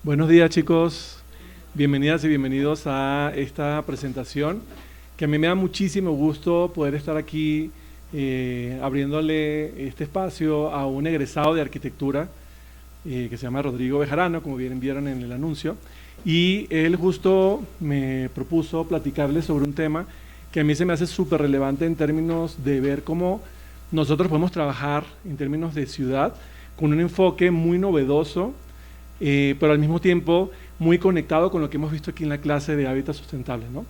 Buenos días, chicos, bienvenidas y bienvenidos a esta presentación, que a mí me da muchísimo gusto poder estar aquí abriéndole este espacio a un egresado de arquitectura que se llama Rodrigo Bejarano, como bien vieron en el anuncio, y él justo me propuso platicarles sobre un tema que a mí se me hace súper relevante en términos de ver cómo nosotros podemos trabajar en términos de ciudad con un enfoque muy novedoso, pero al mismo tiempo muy conectado con lo que hemos visto aquí en la clase de hábitat sustentable, ¿no?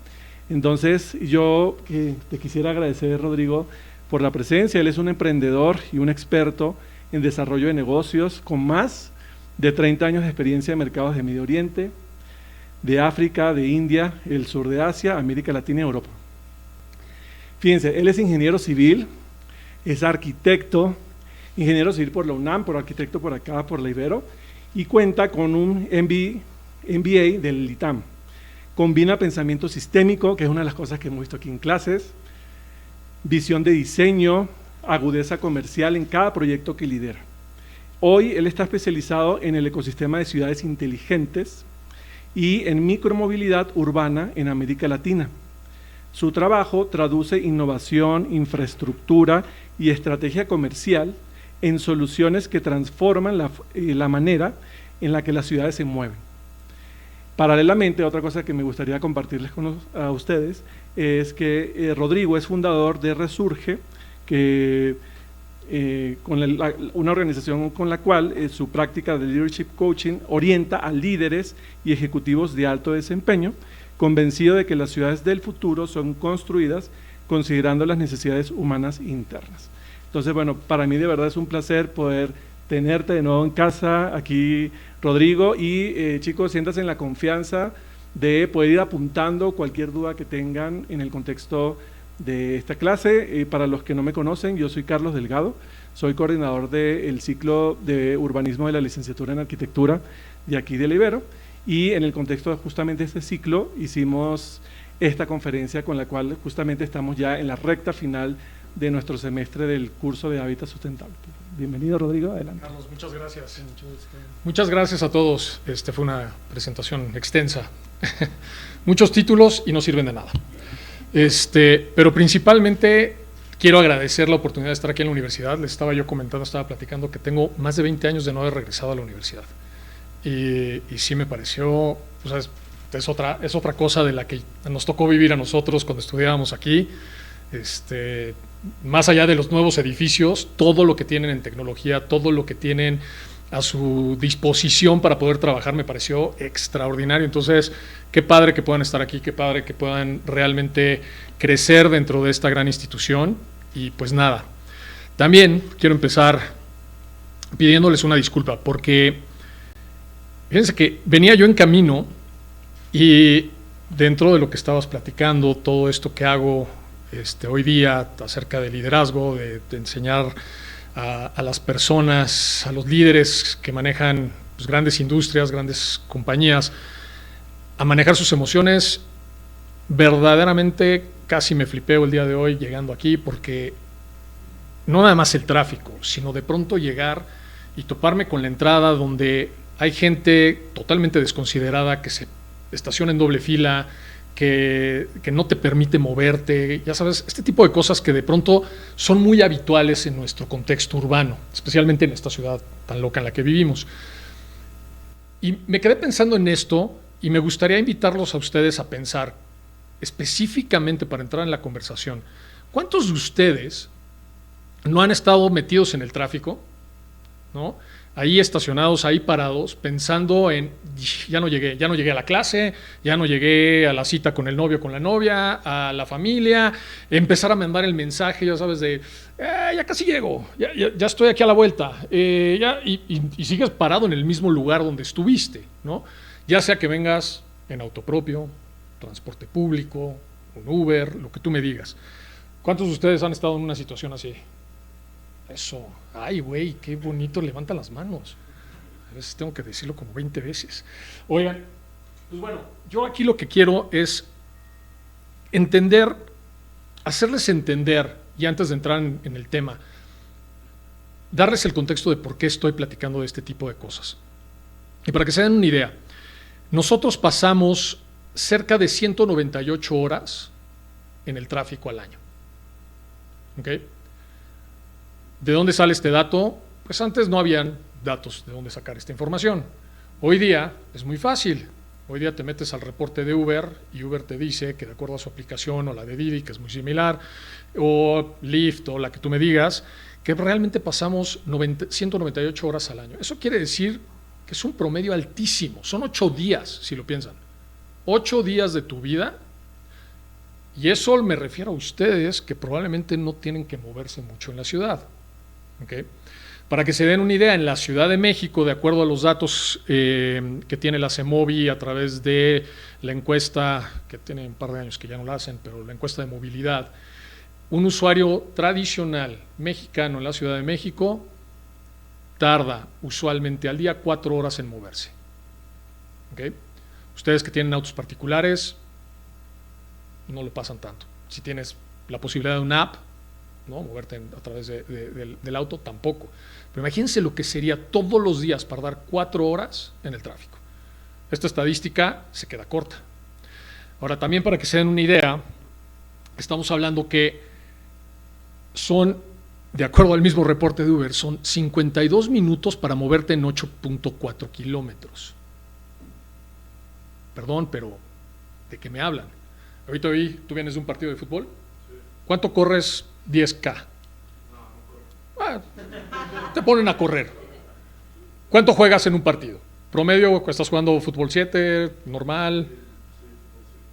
Entonces, yo te quisiera agradecer, Rodrigo, por la presencia. Él es un emprendedor y un experto en desarrollo de negocios con más de 30 años de experiencia en mercados de Medio Oriente, de África, de India, el sur de Asia, América Latina y Europa. Fíjense, él es ingeniero civil, es arquitecto, ingeniero civil por la UNAM, por arquitecto por acá, por la Ibero, y cuenta con un MBA del ITAM. Combina pensamiento sistémico, que es una de las cosas que hemos visto aquí en clases, visión de diseño, agudeza comercial en cada proyecto que lidera. Hoy él está especializado en el ecosistema de ciudades inteligentes y en micromovilidad urbana en América Latina. Su trabajo traduce innovación, infraestructura y estrategia comercial en soluciones que transforman la manera en la que las ciudades se mueven. Paralelamente, otra cosa que me gustaría compartirles a ustedes es que Rodrigo es fundador de Resurge, que una organización con la cual su práctica de leadership coaching orienta a líderes y ejecutivos de alto desempeño, convencido de que las ciudades del futuro son construidas considerando las necesidades humanas internas. Entonces, bueno, para mí de verdad es un placer poder tenerte de nuevo en casa aquí, Rodrigo, y chicos, siéntanse en la confianza de poder ir apuntando cualquier duda que tengan en el contexto de esta clase. Para los que no me conocen, yo soy Carlos Delgado, soy coordinador del ciclo de urbanismo de la licenciatura en arquitectura de aquí de la Ibero, y en el contexto de justamente este ciclo hicimos esta conferencia con la cual justamente estamos ya en la recta final de nuestro semestre del curso de hábitat sustentable. Bienvenido, Rodrigo, adelante. Carlos, muchas gracias. Muchas gracias a todos. Fue una presentación extensa. Muchos títulos y no sirven de nada. Pero principalmente quiero agradecer la oportunidad de estar aquí en la universidad. Les estaba yo comentando, estaba platicando que tengo más de 20 años de no haber regresado a la universidad. Y sí me pareció, o sea, es otra cosa de la que nos tocó vivir a nosotros cuando estudiábamos aquí. Más allá de los nuevos edificios, todo lo que tienen en tecnología, todo lo que tienen a su disposición para poder trabajar me pareció extraordinario. Entonces, qué padre que puedan estar aquí, qué padre que puedan realmente crecer dentro de esta gran institución. Y pues nada, también quiero empezar pidiéndoles una disculpa, porque fíjense que venía yo en camino y dentro de lo que estabas platicando, todo esto que hago hoy día acerca de liderazgo, de enseñar a las personas, a los líderes que manejan pues, grandes industrias, grandes compañías, a manejar sus emociones, verdaderamente casi me flipeo el día de hoy llegando aquí, porque no nada más el tráfico, sino de pronto llegar y toparme con la entrada donde hay gente totalmente desconsiderada que se estaciona en doble fila, que no te permite moverte, ya sabes, este tipo de cosas que de pronto son muy habituales en nuestro contexto urbano, especialmente en esta ciudad tan loca en la que vivimos. Y me quedé pensando en esto y me gustaría invitarlos a ustedes a pensar, específicamente para entrar en la conversación, ¿cuántos de ustedes no han estado metidos en el tráfico, ¿no? Ahí estacionados, ahí parados, pensando en ya no llegué a la clase, ya no llegué a la cita con el novio, con la novia, a la familia, empezar a mandar el mensaje, ya sabes, de ya casi llego, ya estoy aquí a la vuelta, y sigues parado en el mismo lugar donde estuviste, ¿no? Ya sea que vengas en auto propio, transporte público, un Uber, lo que tú me digas. ¿Cuántos de ustedes han estado en una situación así? Eso, ay güey, qué bonito, levantan las manos. A veces tengo que decirlo como 20 veces. Oigan, pues bueno, yo aquí lo que quiero es entender, hacerles entender, y antes de entrar en el tema, darles el contexto de por qué estoy platicando de este tipo de cosas. Y para que se den una idea, nosotros pasamos cerca de 198 horas en el tráfico al año. ¿Ok? ¿De dónde sale este dato? Pues antes no habían datos de dónde sacar esta información. Hoy día es muy fácil. Hoy día te metes al reporte de Uber y Uber te dice que de acuerdo a su aplicación o la de Didi, que es muy similar, o Lyft o la que tú me digas, que realmente pasamos 198 horas al año. Eso quiere decir que es un promedio altísimo. Son 8 días, si lo piensan. 8 días de tu vida. Y eso me refiero a ustedes que probablemente no tienen que moverse mucho en la ciudad. ¿Okay? Para que se den una idea, en la Ciudad de México, de acuerdo a los datos que tiene la CEMOVI a través de la encuesta, que tiene un par de años que ya no la hacen, pero la encuesta de movilidad, un usuario tradicional mexicano en la Ciudad de México tarda usualmente al día 4 horas en moverse. ¿Okay? Ustedes que tienen autos particulares no lo pasan tanto. Si tienes la posibilidad de una app, ¿no? Moverte a través del auto, tampoco. Pero imagínense lo que sería todos los días para dar 4 horas en el tráfico. Esta estadística se queda corta. Ahora, también para que se den una idea, estamos hablando que son, de acuerdo al mismo reporte de Uber, son 52 minutos para moverte en 8.4 kilómetros. Perdón, pero ¿de qué me hablan? Ahorita tú vienes de un partido de fútbol. Sí. ¿Cuánto corres 10K? No corro. Te ponen a correr. ¿Cuánto juegas en un partido? Promedio, estás jugando fútbol 7, normal.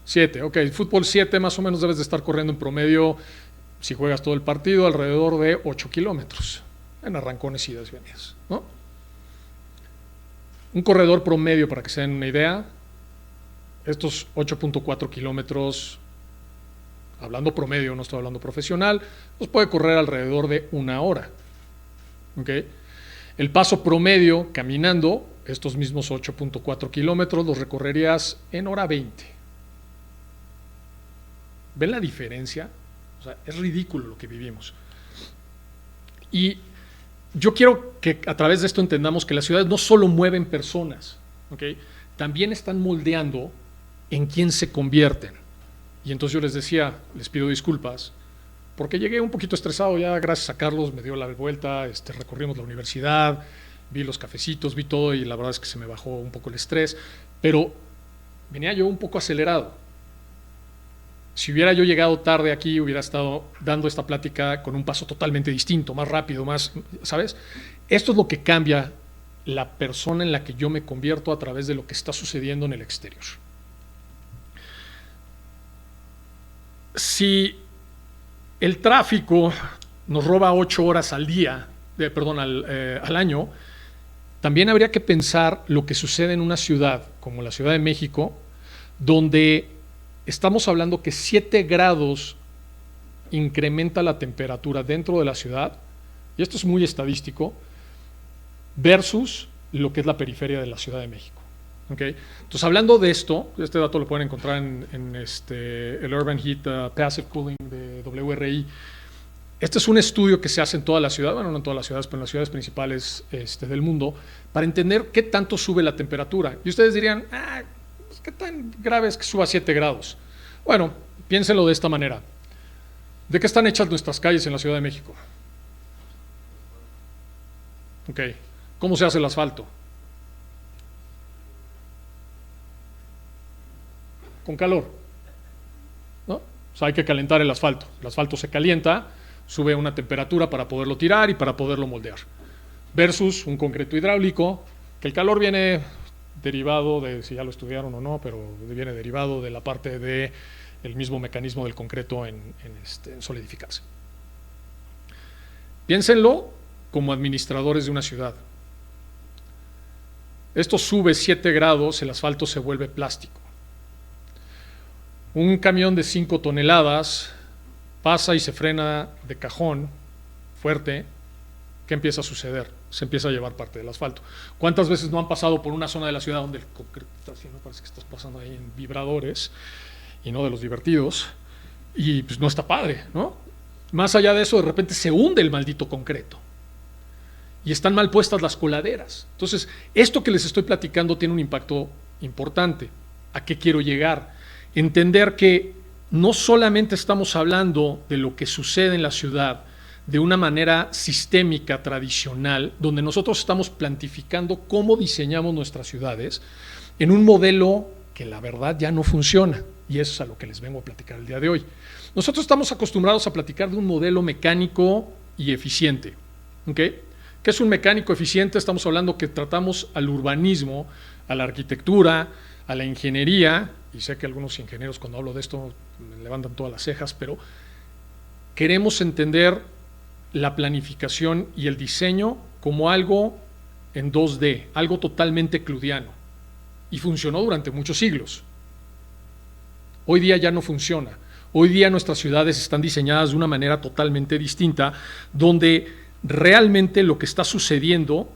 7, ok. Fútbol 7 más o menos debes de estar corriendo en promedio, si juegas todo el partido, alrededor de 8 kilómetros. En arrancones, idas y venidas, ¿no? Un corredor promedio, para que se den una idea, estos 8.4 kilómetros, hablando promedio, no estoy hablando profesional, pues puede correr alrededor de 1 hora. ¿Okay? El paso promedio, caminando, estos mismos 8.4 kilómetros, los recorrerías en hora 20. ¿Ven la diferencia? O sea, es ridículo lo que vivimos. Y yo quiero que a través de esto entendamos que las ciudades no solo mueven personas, ¿okay? También están moldeando en quién se convierten. Y entonces yo les decía, les pido disculpas, porque llegué un poquito estresado ya, gracias a Carlos, me dio la vuelta, recorrimos la universidad, vi los cafecitos, vi todo y la verdad es que se me bajó un poco el estrés, pero venía yo un poco acelerado. Si hubiera yo llegado tarde aquí, hubiera estado dando esta plática con un paso totalmente distinto, más rápido, más, ¿sabes? Esto es lo que cambia la persona en la que yo me convierto a través de lo que está sucediendo en el exterior. Si el tráfico nos roba 8 horas al día, al año, también habría que pensar lo que sucede en una ciudad como la Ciudad de México, donde estamos hablando que 7 grados incrementa la temperatura dentro de la ciudad, y esto es muy estadístico, versus lo que es la periferia de la Ciudad de México. ¿Okay? Entonces, hablando de esto, este dato lo pueden encontrar en el Urban Heat Passive Cooling de WRI. Este es un estudio que se hace en toda la ciudad, bueno, no en todas las ciudades, pero en las ciudades principales del mundo, para entender qué tanto sube la temperatura. Y ustedes dirían, ¿qué tan grave es que suba 7 grados? Bueno, piénsenlo de esta manera. ¿De qué están hechas nuestras calles en la Ciudad de México? Ok. ¿Cómo se hace el asfalto? Con calor, ¿no? O sea, hay que calentar el asfalto. El asfalto se calienta, sube a una temperatura para poderlo tirar y para poderlo moldear. Versus un concreto hidráulico, que el calor viene derivado de, si ya lo estudiaron o no, pero viene derivado de la parte del mismo mecanismo del concreto en solidificarse. Piénsenlo como administradores de una ciudad. Esto sube 7 grados, el asfalto se vuelve plástico. Un camión de 5 toneladas pasa y se frena de cajón fuerte. ¿Qué empieza a suceder? Se empieza a llevar parte del asfalto. ¿Cuántas veces no han pasado por una zona de la ciudad donde el concreto está así, ¿no? Parece que estás pasando ahí en vibradores y no de los divertidos, y pues no está padre, ¿no? Más allá de eso, de repente se hunde el maldito concreto y están mal puestas las coladeras. Entonces, esto que les estoy platicando tiene un impacto importante. ¿A qué quiero llegar? Entender que no solamente estamos hablando de lo que sucede en la ciudad de una manera sistémica, tradicional, donde nosotros estamos plantificando cómo diseñamos nuestras ciudades en un modelo que la verdad ya no funciona. Y eso es a lo que les vengo a platicar el día de hoy. Nosotros estamos acostumbrados a platicar de un modelo mecánico y eficiente. ¿Okay? ¿Qué es un mecánico eficiente? Estamos hablando que tratamos al urbanismo, a la arquitectura, a la ingeniería, y sé que algunos ingenieros cuando hablo de esto me levantan todas las cejas, pero queremos entender la planificación y el diseño como algo en 2D, algo totalmente claudiano, y funcionó durante muchos siglos. Hoy día ya no funciona. Hoy día nuestras ciudades están diseñadas de una manera totalmente distinta, donde realmente lo que está sucediendo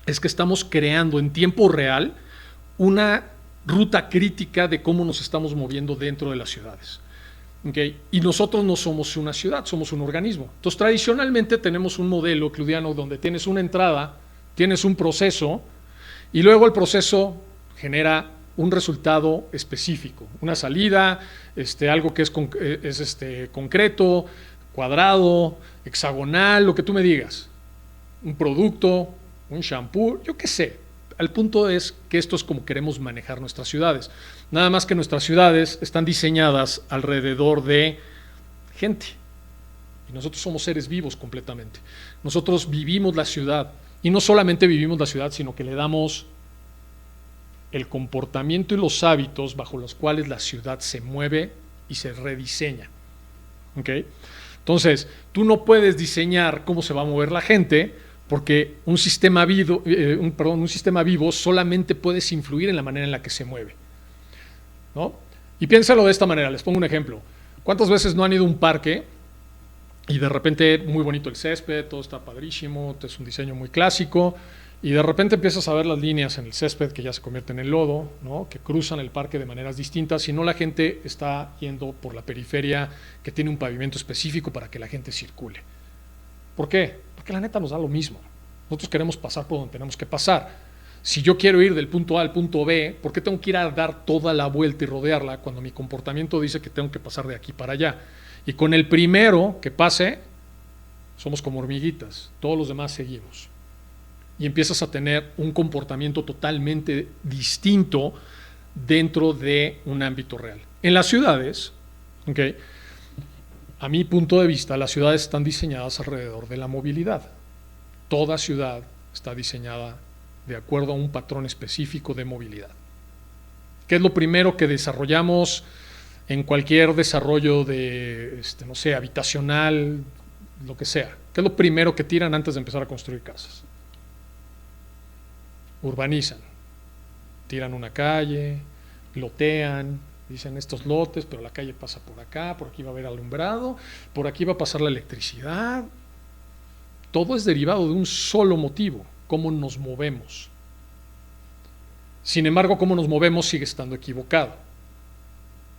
es que estamos creando en tiempo real una ruta crítica de cómo nos estamos moviendo dentro de las ciudades. ¿Okay? Y nosotros no somos una ciudad, somos un organismo. Entonces, tradicionalmente tenemos un modelo claudiano donde tienes una entrada, tienes un proceso, y luego el proceso genera un resultado específico, una salida, algo que es concreto, cuadrado, hexagonal, lo que tú me digas, un producto, un shampoo, yo qué sé. El punto es que esto es como queremos manejar nuestras ciudades. Nada más que nuestras ciudades están diseñadas alrededor de gente. Y nosotros somos seres vivos completamente. Nosotros vivimos la ciudad. Y no solamente vivimos la ciudad, sino que le damos el comportamiento y los hábitos bajo los cuales la ciudad se mueve y se rediseña. ¿Okay? Entonces, tú no puedes diseñar cómo se va a mover la gente, porque un sistema vivo solamente puedes influir en la manera en la que se mueve, ¿no? Y piénsalo de esta manera, les pongo un ejemplo. ¿Cuántas veces no han ido a un parque y de repente muy bonito el césped, todo está padrísimo, es un diseño muy clásico, y de repente empiezas a ver las líneas en el césped que ya se convierten en lodo, ¿no? Que cruzan el parque de maneras distintas, y no la gente está yendo por la periferia que tiene un pavimento específico para que la gente circule? ¿Por qué? Porque la neta nos da lo mismo. Nosotros queremos pasar por donde tenemos que pasar. Si yo quiero ir del punto A al punto B, ¿por qué tengo que ir a dar toda la vuelta y rodearla cuando mi comportamiento dice que tengo que pasar de aquí para allá? Y con el primero que pase, somos como hormiguitas, todos los demás seguimos. Y empiezas a tener un comportamiento totalmente distinto dentro de un ámbito real. En las ciudades, ¿okay? A mi punto de vista, las ciudades están diseñadas alrededor de la movilidad. Toda ciudad está diseñada de acuerdo a un patrón específico de movilidad. ¿Qué es lo primero que desarrollamos en cualquier desarrollo de, no sé, habitacional, lo que sea? ¿Qué es lo primero que tiran antes de empezar a construir casas? Urbanizan. Tiran una calle, lotean, dicen estos lotes, pero la calle pasa por aquí va a haber alumbrado, por aquí va a pasar la electricidad. Todo es derivado de un solo motivo: cómo nos movemos. Sin embargo, cómo nos movemos sigue estando equivocado,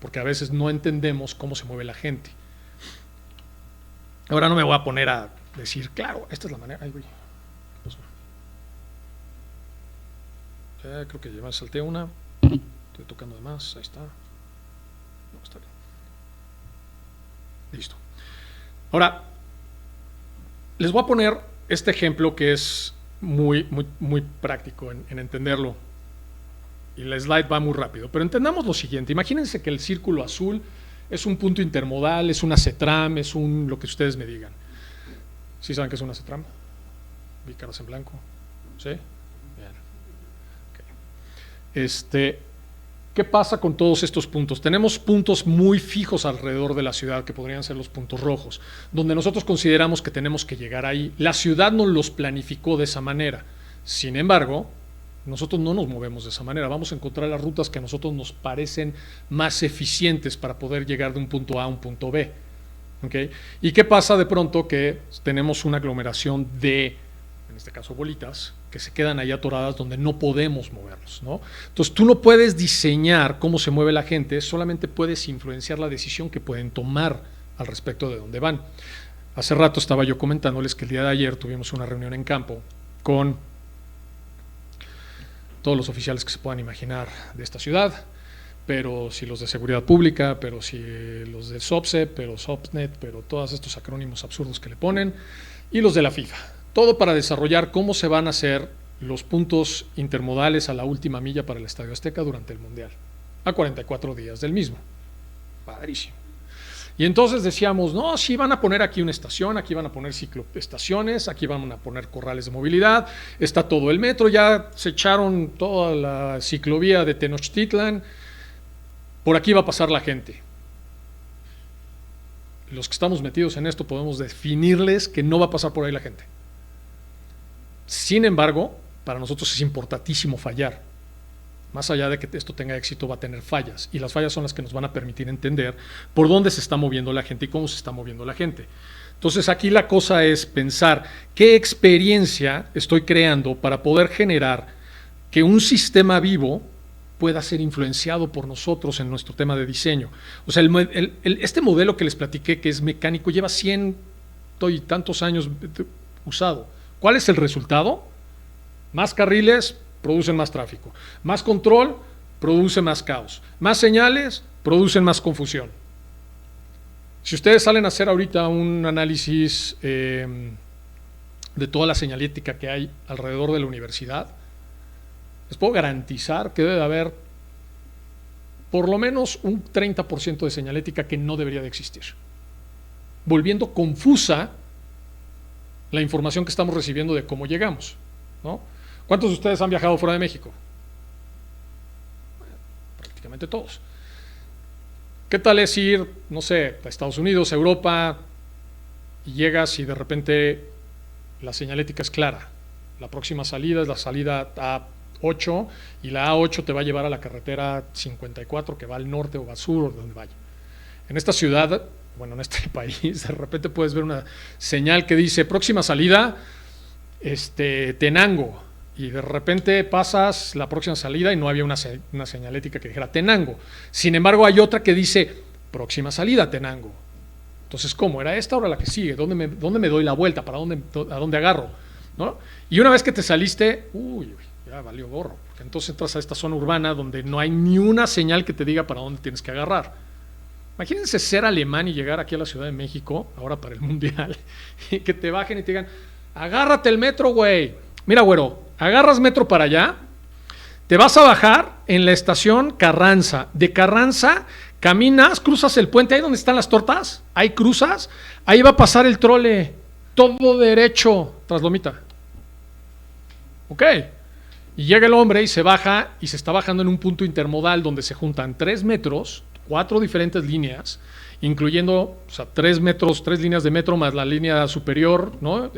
porque a veces no entendemos cómo se mueve la gente. Ahora no me voy a poner a decir, claro, esta es la manera. Ay, güey. Creo que ya me salté una. Estoy tocando de más. Ahí está. No, está bien. Listo. Ahora, les voy a poner este ejemplo que es muy práctico en entenderlo. Y la slide va muy rápido. Pero entendamos lo siguiente. Imagínense que el círculo azul es un punto intermodal, es una CETRAM, es lo que ustedes me digan. ¿Sí saben qué es una CETRAM? Vi caras en blanco. ¿Sí? Bien. Okay. ¿Qué pasa con todos estos puntos? Tenemos puntos muy fijos alrededor de la ciudad, que podrían ser los puntos rojos, donde nosotros consideramos que tenemos que llegar ahí. La ciudad nos los planificó de esa manera. Sin embargo, nosotros no nos movemos de esa manera. Vamos a encontrar las rutas que a nosotros nos parecen más eficientes para poder llegar de un punto A a un punto B. ¿Okay? ¿Y qué pasa de pronto? Que tenemos una aglomeración de, en este caso, bolitas, que se quedan ahí atoradas donde no podemos movernos, ¿no? Entonces tú no puedes diseñar cómo se mueve la gente, solamente puedes influenciar la decisión que pueden tomar al respecto de dónde van. Hace rato estaba yo comentándoles que el día de ayer tuvimos una reunión en campo con todos los oficiales que se puedan imaginar de esta ciudad, pero si los de seguridad pública, pero si los de SOPSE, pero SOPSNET, pero todos estos acrónimos absurdos que le ponen, y los de la FIFA. Todo para desarrollar cómo se van a hacer los puntos intermodales a la última milla para el Estadio Azteca durante el Mundial, a 44 días del mismo. Padrísimo. Y entonces decíamos, no, sí van a poner aquí una estación, aquí van a poner cicloestaciones, aquí van a poner corrales de movilidad, está todo el metro, ya se echaron toda la ciclovía de Tenochtitlan, por aquí va a pasar la gente. Los que estamos metidos en esto podemos definirles que no va a pasar por ahí la gente. Sin embargo, para nosotros es importantísimo fallar. Más allá de que esto tenga éxito, va a tener fallas. Y las fallas son las que nos van a permitir entender por dónde se está moviendo la gente y cómo se está moviendo la gente. Entonces aquí la cosa es pensar qué experiencia estoy creando para poder generar que un sistema vivo pueda ser influenciado por nosotros en nuestro tema de diseño. O sea, este modelo que les platiqué, que es mecánico, lleva 100 y tantos años usado. ¿Cuál es el resultado? Más carriles producen más tráfico. Más control produce más caos. Más señales producen más confusión. Si ustedes salen a hacer ahorita un análisis de toda la señalética que hay alrededor de la universidad, les puedo garantizar que debe de haber por lo menos un 30% de señalética que no debería de existir, volviendo confusa la información que estamos recibiendo de cómo llegamos, ¿no? ¿Cuántos de ustedes han viajado fuera de México? Bueno, prácticamente todos. ¿Qué tal es ir, no sé, a Estados Unidos, a Europa, y llegas y de repente la señalética es clara? La próxima salida es la salida A8 y la A8 te va a llevar a la carretera 54 que va al norte o al sur o donde vaya. En esta ciudad, bueno, en este país, de repente puedes ver una señal que dice próxima salida, Tenango, y de repente pasas la próxima salida y no había una señalética que dijera Tenango. Sin embargo, hay otra que dice próxima salida, Tenango. Entonces, ¿cómo? ¿Era esta o era la que sigue? ¿Dónde me doy la vuelta? ¿A dónde agarro? ¿No? Y una vez que te saliste, ya valió gorro, porque entonces entras a esta zona urbana donde no hay ni una señal que te diga para dónde tienes que agarrar. Imagínense ser alemán y llegar aquí a la Ciudad de México, ahora para el Mundial, y que te bajen y te digan, agárrate el metro, güey. Mira, güero, agarras metro para allá, te vas a bajar en la estación Carranza. De Carranza caminas, cruzas el puente, ahí donde están las tortas, ahí cruzas, ahí va a pasar el trole, todo derecho, tras Lomita. Ok. Y llega el hombre y se baja, y se está bajando en un punto intermodal donde se juntan 3 metros, 4 diferentes líneas, incluyendo, o sea, 3 metros, 3 líneas de metro más la línea superior, ¿no?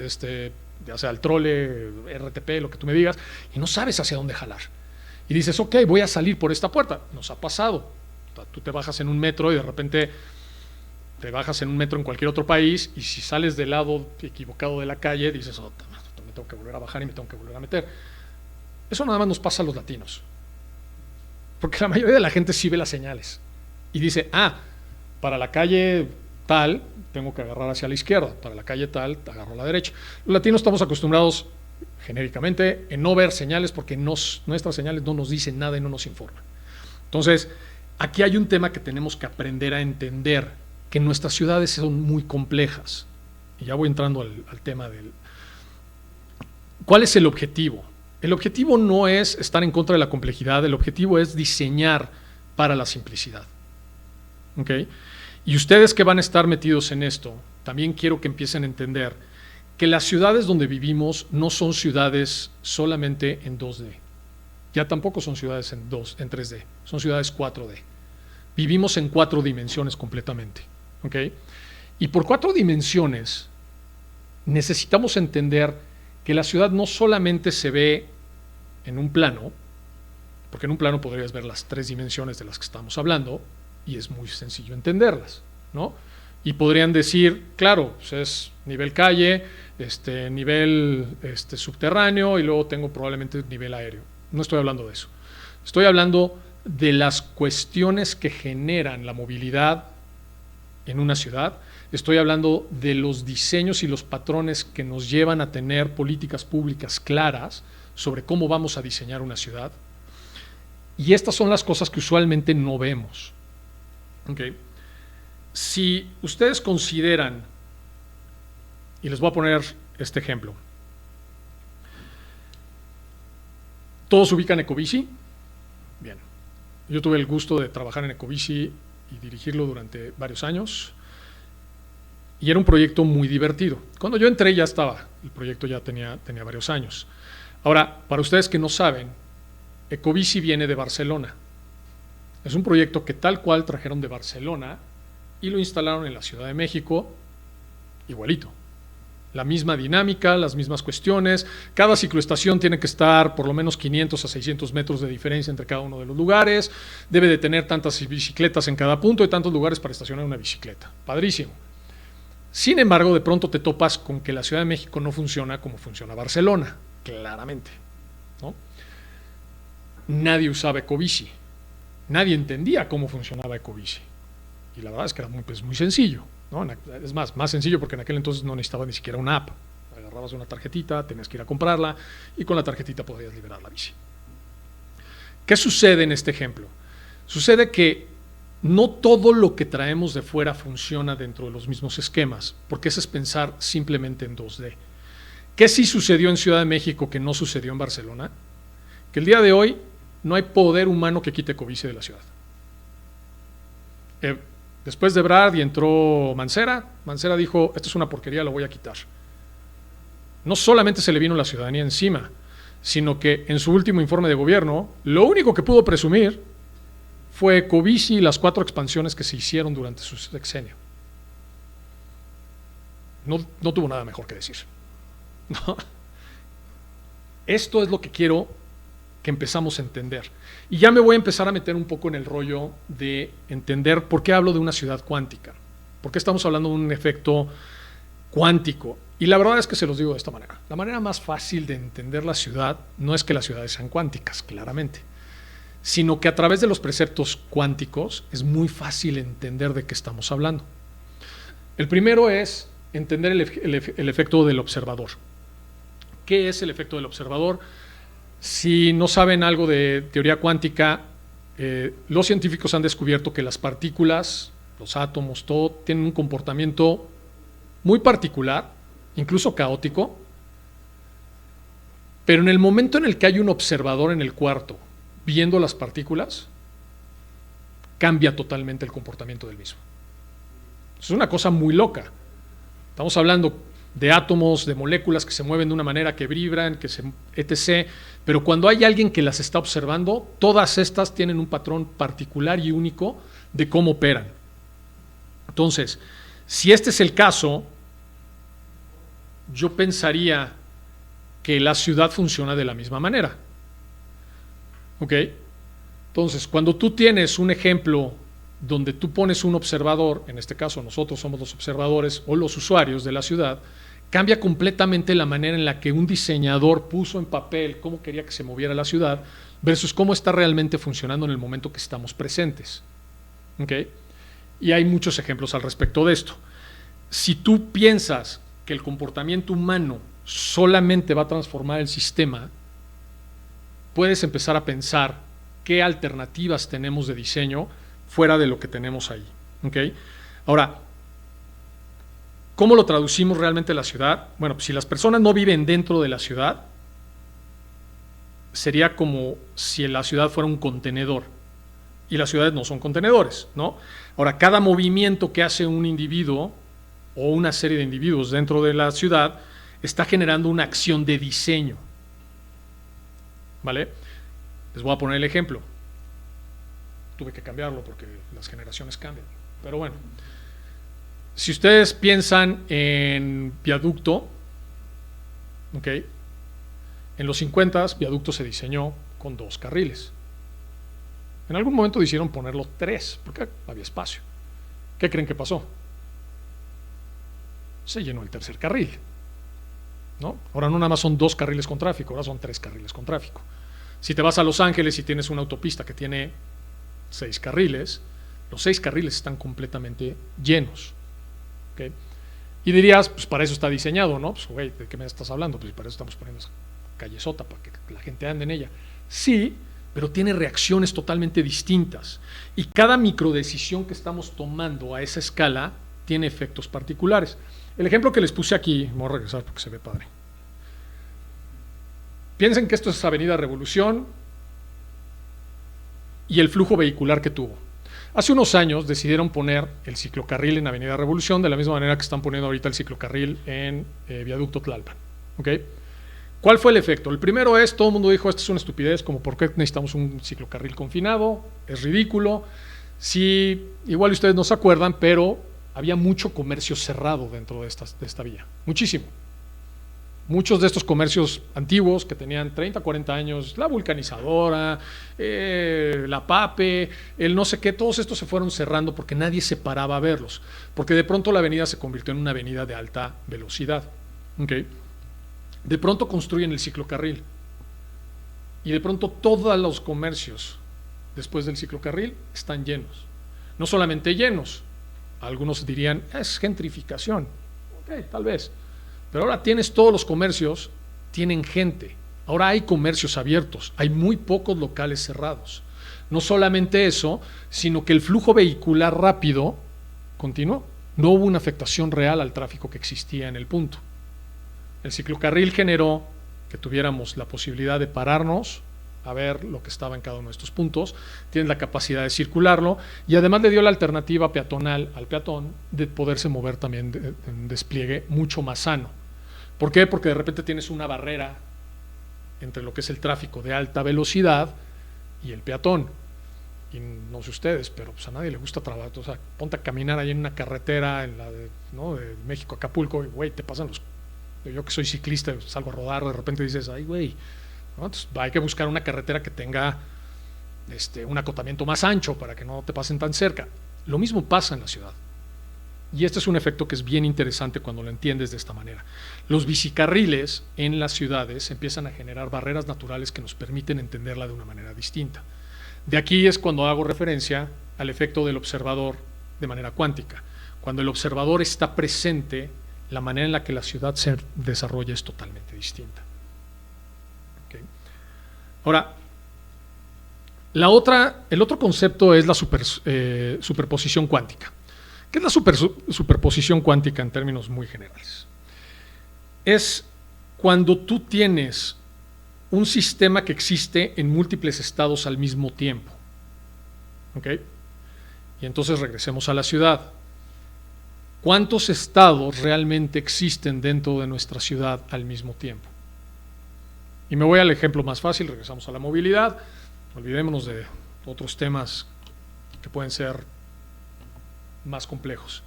Ya sea el trole, RTP, lo que tú me digas, y no sabes hacia dónde jalar. Y dices, ok, voy a salir por esta puerta. Nos ha pasado. O sea, tú te bajas en un metro y de repente te bajas en un metro en cualquier otro país, y si sales del lado equivocado de la calle, dices, me tengo que volver a bajar y me tengo que volver a meter. Eso nada más nos pasa a los latinos. Porque la mayoría de la gente sí ve las señales. Y dice, para la calle tal, tengo que agarrar hacia la izquierda, para la calle tal, agarro a la derecha. Los latinos estamos acostumbrados, genéricamente, en no ver señales porque nuestras señales no nos dicen nada y no nos informan. Entonces, aquí hay un tema que tenemos que aprender a entender, que nuestras ciudades son muy complejas. Y ya voy entrando al tema del... ¿Cuál es el objetivo? El objetivo no es estar en contra de la complejidad, el objetivo es diseñar para la simplicidad. ¿Ok? Y ustedes que van a estar metidos en esto, también quiero que empiecen a entender que las ciudades donde vivimos no son ciudades solamente en 2D. Ya tampoco son ciudades en 3D, son ciudades 4D. Vivimos en 4 dimensiones completamente. ¿Ok? Y por 4 dimensiones necesitamos entender que la ciudad no solamente se ve en un plano, porque en un plano podrías ver las 3 dimensiones de las que estamos hablando, y es muy sencillo entenderlas, ¿no? Y podrían decir, claro, pues es nivel calle, nivel subterráneo, y luego tengo probablemente nivel aéreo. No estoy hablando de eso. Estoy hablando de las cuestiones que generan la movilidad en una ciudad. Estoy hablando de los diseños y los patrones que nos llevan a tener políticas públicas claras sobre cómo vamos a diseñar una ciudad. Y estas son las cosas que usualmente no vemos. ¿Okay? Si ustedes consideran, y les voy a poner este ejemplo, ¿todos ubican Ecobici? Bien, yo tuve el gusto de trabajar en Ecobici y dirigirlo durante varios años, y era un proyecto muy divertido. Cuando yo entré ya estaba, el proyecto ya tenía varios años. Ahora, para ustedes que no saben, Ecobici viene de Barcelona. Es un proyecto que tal cual trajeron de Barcelona y lo instalaron en la Ciudad de México igualito. La misma dinámica, las mismas cuestiones. Cada cicloestación tiene que estar por lo menos 500 a 600 metros de diferencia entre cada uno de los lugares. Debe de tener tantas bicicletas en cada punto y tantos lugares para estacionar una bicicleta. Padrísimo. Sin embargo, de pronto te topas con que la Ciudad de México no funciona como funciona Barcelona, claramente, ¿no? Nadie usaba Ecobici. Nadie entendía cómo funcionaba Ecobici. Y la verdad es que era muy sencillo, ¿no? Es más sencillo porque en aquel entonces no necesitaba ni siquiera una app. Agarrabas una tarjetita, tenías que ir a comprarla y con la tarjetita podías liberar la bici. ¿Qué sucede en este ejemplo? Sucede que no todo lo que traemos de fuera funciona dentro de los mismos esquemas, porque ese es pensar simplemente en 2D. ¿Qué sí sucedió en Ciudad de México que no sucedió en Barcelona? Que el día de hoy no hay poder humano que quite Ecobici de la ciudad. Después de Ebrard y entró Mancera dijo, esto es una porquería, lo voy a quitar. No solamente se le vino la ciudadanía encima, sino que en su último informe de gobierno, lo único que pudo presumir fue Ecobici y las 4 expansiones que se hicieron durante su sexenio. No tuvo nada mejor que decir. No. Esto es lo que quiero que empezamos a entender. Y ya me voy a empezar a meter un poco en el rollo de entender por qué hablo de una ciudad cuántica. ¿Por qué estamos hablando de un efecto cuántico? Y la verdad es que se los digo de esta manera. La manera más fácil de entender la ciudad no es que las ciudades sean cuánticas, claramente, sino que a través de los preceptos cuánticos es muy fácil entender de qué estamos hablando. El primero es entender el efecto del observador. ¿Qué es el efecto del observador? Si no saben algo de teoría cuántica, los científicos han descubierto que las partículas, los átomos, todo, tienen un comportamiento muy particular, incluso caótico, pero en el momento en el que hay un observador en el cuarto viendo las partículas, cambia totalmente el comportamiento del mismo. Es una cosa muy loca. Estamos hablando de átomos, de moléculas que se mueven de una manera, que vibran, etc. Pero cuando hay alguien que las está observando, todas estas tienen un patrón particular y único de cómo operan. Entonces, si este es el caso, yo pensaría que la ciudad funciona de la misma manera. ¿Ok? Entonces, cuando tú tienes un ejemplo donde tú pones un observador, en este caso nosotros somos los observadores o los usuarios de la ciudad, cambia completamente la manera en la que un diseñador puso en papel cómo quería que se moviera la ciudad versus cómo está realmente funcionando en el momento que estamos presentes. ¿Ok? Y hay muchos ejemplos al respecto de esto. Si tú piensas que el comportamiento humano solamente va a transformar el sistema, puedes empezar a pensar qué alternativas tenemos de diseño fuera de lo que tenemos ahí. ¿Okay? Ahora, ¿cómo lo traducimos realmente a la ciudad? Bueno, pues si las personas no viven dentro de la ciudad, sería como si la ciudad fuera un contenedor. Y las ciudades no son contenedores, ¿no? Ahora, cada movimiento que hace un individuo o una serie de individuos dentro de la ciudad está generando una acción de diseño. ¿Vale? Les voy a poner el ejemplo. Tuve que cambiarlo porque las generaciones cambian. Pero bueno, si ustedes piensan en viaducto, ¿ok? En los 50 viaducto se diseñó con 2 carriles. En algún momento decidieron ponerlo 3 porque había espacio. ¿Qué creen que pasó? Se llenó el tercer carril, ¿no? Ahora no nada más son 2 carriles con tráfico, ahora son 3 carriles con tráfico. Si te vas a Los Ángeles y tienes una autopista que tiene 6 carriles, los 6 carriles están completamente llenos. ¿Okay? Y dirías, pues para eso está diseñado, ¿no? Pues, güey, ¿de qué me estás hablando? Pues para eso estamos poniendo callezota para que la gente ande en ella. Sí, pero tiene reacciones totalmente distintas. Y cada microdecisión que estamos tomando a esa escala tiene efectos particulares. El ejemplo que les puse aquí, voy a regresar porque se ve padre. Piensen que esto es Avenida Revolución y el flujo vehicular que tuvo. Hace unos años decidieron poner el ciclocarril en Avenida Revolución de la misma manera que están poniendo ahorita el ciclocarril en Viaducto Tlalpan. ¿Okay? ¿Cuál fue el efecto? El primero es, todo el mundo dijo, esto es una estupidez, como por qué necesitamos un ciclocarril confinado, es ridículo. Sí, igual ustedes no se acuerdan, pero había mucho comercio cerrado dentro de esta vía, muchísimo. Muchos de estos comercios antiguos que tenían 30, 40 años, la vulcanizadora, la PAPE, el no sé qué, todos estos se fueron cerrando porque nadie se paraba a verlos, porque de pronto la avenida se convirtió en una avenida de alta velocidad. ¿Okay? De pronto construyen el ciclocarril y de pronto todos los comercios después del ciclocarril están llenos. No solamente llenos, algunos dirían, es gentrificación. Ok, tal vez. Pero ahora tienes todos los comercios, tienen gente. Ahora hay comercios abiertos, hay muy pocos locales cerrados. No solamente eso, sino que el flujo vehicular rápido continuó. No hubo una afectación real al tráfico que existía en el punto. El ciclocarril generó que tuviéramos la posibilidad de pararnos a ver lo que estaba en cada uno de estos puntos, tienes la capacidad de circularlo y además le dio la alternativa peatonal al peatón de poderse mover también en despliegue mucho más sano. ¿Por qué? Porque de repente tienes una barrera entre lo que es el tráfico de alta velocidad y el peatón. Y no sé ustedes, pero pues a nadie le gusta trabajar. O sea, ponte a caminar ahí en una carretera en la de México a Acapulco y güey, te pasan los... Yo que soy ciclista, salgo a rodar, de repente dices, ay güey, ¿no? Entonces hay que buscar una carretera que tenga un acotamiento más ancho para que no te pasen tan cerca. Lo mismo pasa en la ciudad. Y este es un efecto que es bien interesante cuando lo entiendes de esta manera. Los bicicarriles en las ciudades empiezan a generar barreras naturales que nos permiten entenderla de una manera distinta. De aquí es cuando hago referencia al efecto del observador de manera cuántica. Cuando el observador está presente, la manera en la que la ciudad se desarrolla es totalmente distinta. ¿Okay? Ahora, el otro concepto es la superposición cuántica. ¿Qué es la superposición cuántica en términos muy generales? Es cuando tú tienes un sistema que existe en múltiples estados al mismo tiempo. ¿Ok? Y entonces regresemos a la ciudad. ¿Cuántos estados realmente existen dentro de nuestra ciudad al mismo tiempo? Y me voy al ejemplo más fácil, regresamos a la movilidad. Olvidémonos de otros temas que pueden ser más complejos.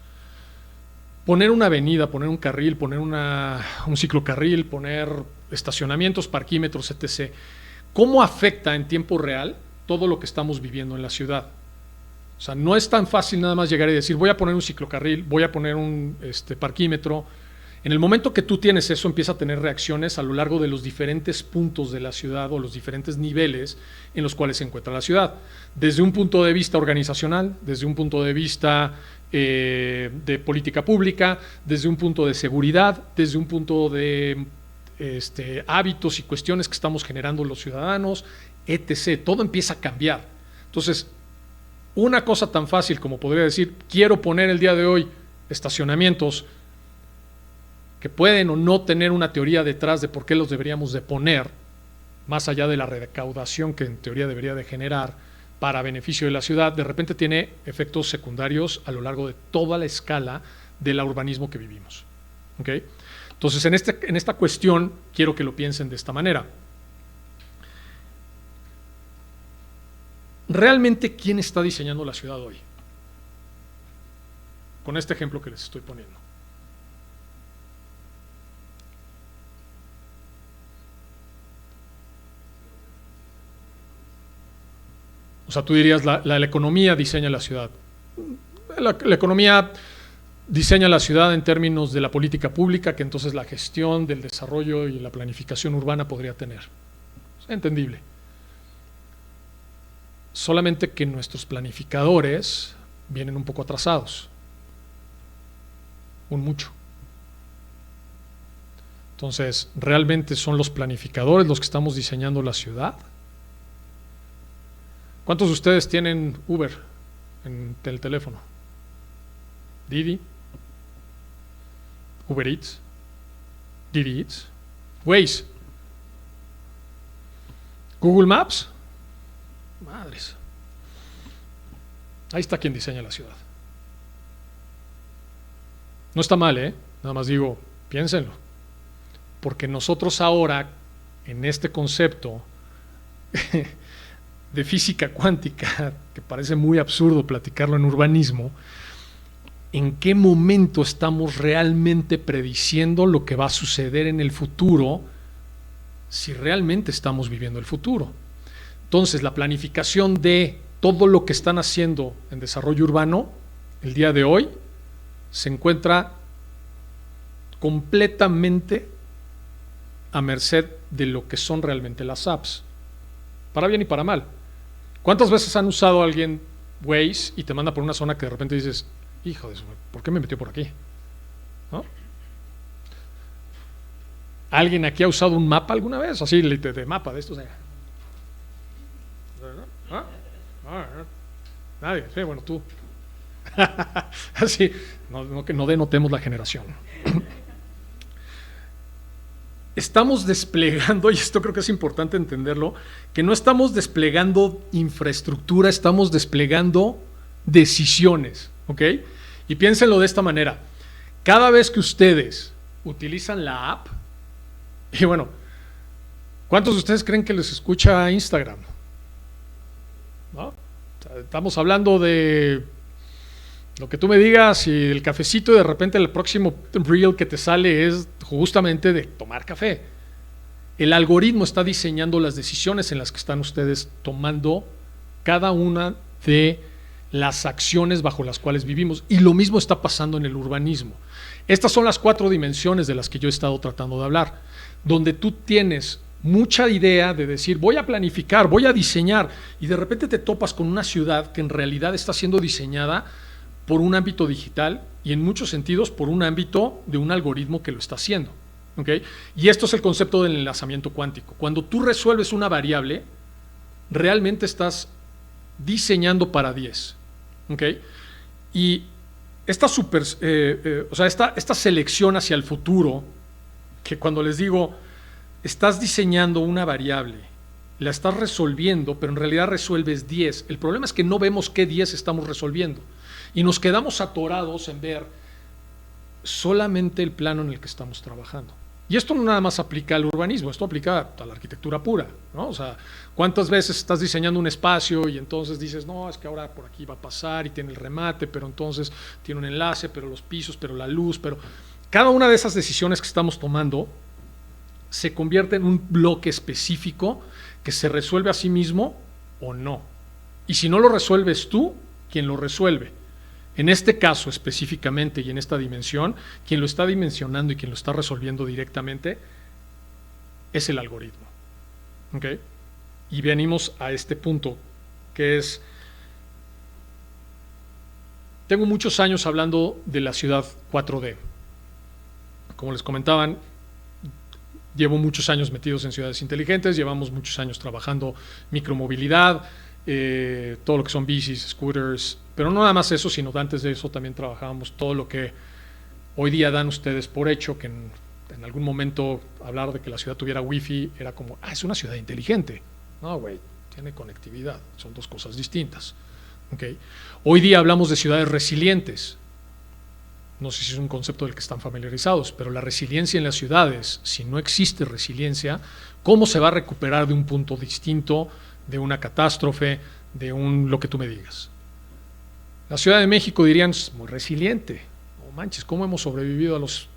Poner una avenida, poner un carril, poner un ciclocarril, poner estacionamientos, parquímetros, etc. ¿Cómo afecta en tiempo real todo lo que estamos viviendo en la ciudad? O sea, no es tan fácil nada más llegar y decir, voy a poner un ciclocarril, voy a poner un parquímetro. En el momento que tú tienes eso, empieza a tener reacciones a lo largo de los diferentes puntos de la ciudad o los diferentes niveles en los cuales se encuentra la ciudad. Desde un punto de vista organizacional, desde un punto de vista de política pública, desde un punto de seguridad, desde un punto de hábitos y cuestiones que estamos generando los ciudadanos, etc. Todo empieza a cambiar. Entonces, una cosa tan fácil como podría decir, quiero poner el día de hoy estacionamientos que pueden o no tener una teoría detrás de por qué los deberíamos de poner, más allá de la recaudación que en teoría debería de generar para beneficio de la ciudad, de repente tiene efectos secundarios a lo largo de toda la escala del urbanismo que vivimos. ¿Okay? Entonces, en esta cuestión, quiero que lo piensen de esta manera. ¿Realmente quién está diseñando la ciudad hoy? Con este ejemplo que les estoy poniendo. O sea, tú dirías, la economía diseña la ciudad. La economía diseña la ciudad en términos de la política pública, que entonces la gestión del desarrollo y la planificación urbana podría tener. Es entendible. Solamente que nuestros planificadores vienen un poco atrasados. Un mucho. Entonces, ¿realmente son los planificadores los que estamos diseñando la ciudad? ¿Cuántos de ustedes tienen Uber en el teléfono? Didi, Uber Eats, Didi Eats, Waze, Google Maps. Madres. Ahí está quien diseña la ciudad. No está mal, ¿eh? Nada más digo, piénsenlo. Porque nosotros ahora, en este concepto de física cuántica, que parece muy absurdo platicarlo en urbanismo, ¿en qué momento estamos realmente prediciendo lo que va a suceder en el futuro si realmente estamos viviendo el futuro? Entonces, la planificación de todo lo que están haciendo en desarrollo urbano el día de hoy se encuentra completamente a merced de lo que son realmente las apps, para bien y para mal. ¿Cuántas veces han usado a alguien Waze y te manda por una zona que de repente dices, hijo de eso, ¿por qué me metió por aquí? ¿No? ¿Alguien aquí ha usado un mapa alguna vez? Así de mapa de estos. ¿Ah? Nadie, sí, bueno, tú. Así, que no denotemos la generación. Estamos desplegando, y esto creo que es importante entenderlo, que no estamos desplegando infraestructura, estamos desplegando decisiones, ¿ok? Y piénsenlo de esta manera. Cada vez que ustedes utilizan la app, y bueno, ¿cuántos de ustedes creen que les escucha Instagram? ¿No? Estamos hablando de lo que tú me digas y el cafecito, y de repente el próximo reel que te sale es justamente de tomar café. El algoritmo está diseñando las decisiones en las que están ustedes tomando cada una de las acciones bajo las cuales vivimos, y lo mismo está pasando en el urbanismo. Estas son las 4 dimensiones de las que yo he estado tratando de hablar, donde tú tienes mucha idea de decir, voy a planificar, voy a diseñar, y de repente te topas con una ciudad que en realidad está siendo diseñada por un ámbito digital y en muchos sentidos por un ámbito de un algoritmo que lo está haciendo, ¿okay? Y esto es el concepto del enlazamiento cuántico. Cuando tú resuelves una variable, realmente estás diseñando para 10, ¿okay? Y esta esta selección hacia el futuro, que cuando les digo, estás diseñando una variable, la estás resolviendo, pero en realidad resuelves 10. El problema es que no vemos qué 10 estamos resolviendo. Y nos quedamos atorados en ver solamente el plano en el que estamos trabajando. Y esto no nada más aplica al urbanismo, esto aplica a la arquitectura pura, ¿no? O sea, ¿cuántas veces estás diseñando un espacio y entonces dices, no, es que ahora por aquí va a pasar y tiene el remate, pero entonces tiene un enlace, pero los pisos, pero la luz, pero cada una de esas decisiones que estamos tomando se convierte en un bloque específico que se resuelve a sí mismo o no. Y si no lo resuelves tú, ¿quién lo resuelve? En este caso específicamente y en esta dimensión, quien lo está dimensionando y quien lo está resolviendo directamente es el algoritmo. ¿Okay? Y venimos a este punto, que es, tengo muchos años hablando de la ciudad 4D. Como les comentaban, llevo muchos años metidos en ciudades inteligentes, llevamos muchos años trabajando micromovilidad, todo lo que son bicis, scooters, pero no nada más eso, sino antes de eso también trabajábamos todo lo que hoy día dan ustedes por hecho, que en algún momento hablar de que la ciudad tuviera wifi era como, es una ciudad inteligente. No, güey, tiene conectividad, son dos cosas distintas. ¿Okay? Hoy día hablamos de ciudades resilientes. No sé si es un concepto del que están familiarizados, pero la resiliencia en las ciudades, si no existe resiliencia, ¿cómo se va a recuperar de un punto distinto, de una catástrofe, de lo que tú me digas? La Ciudad de México dirían, es muy resiliente. No manches, ¿cómo hemos sobrevivido a los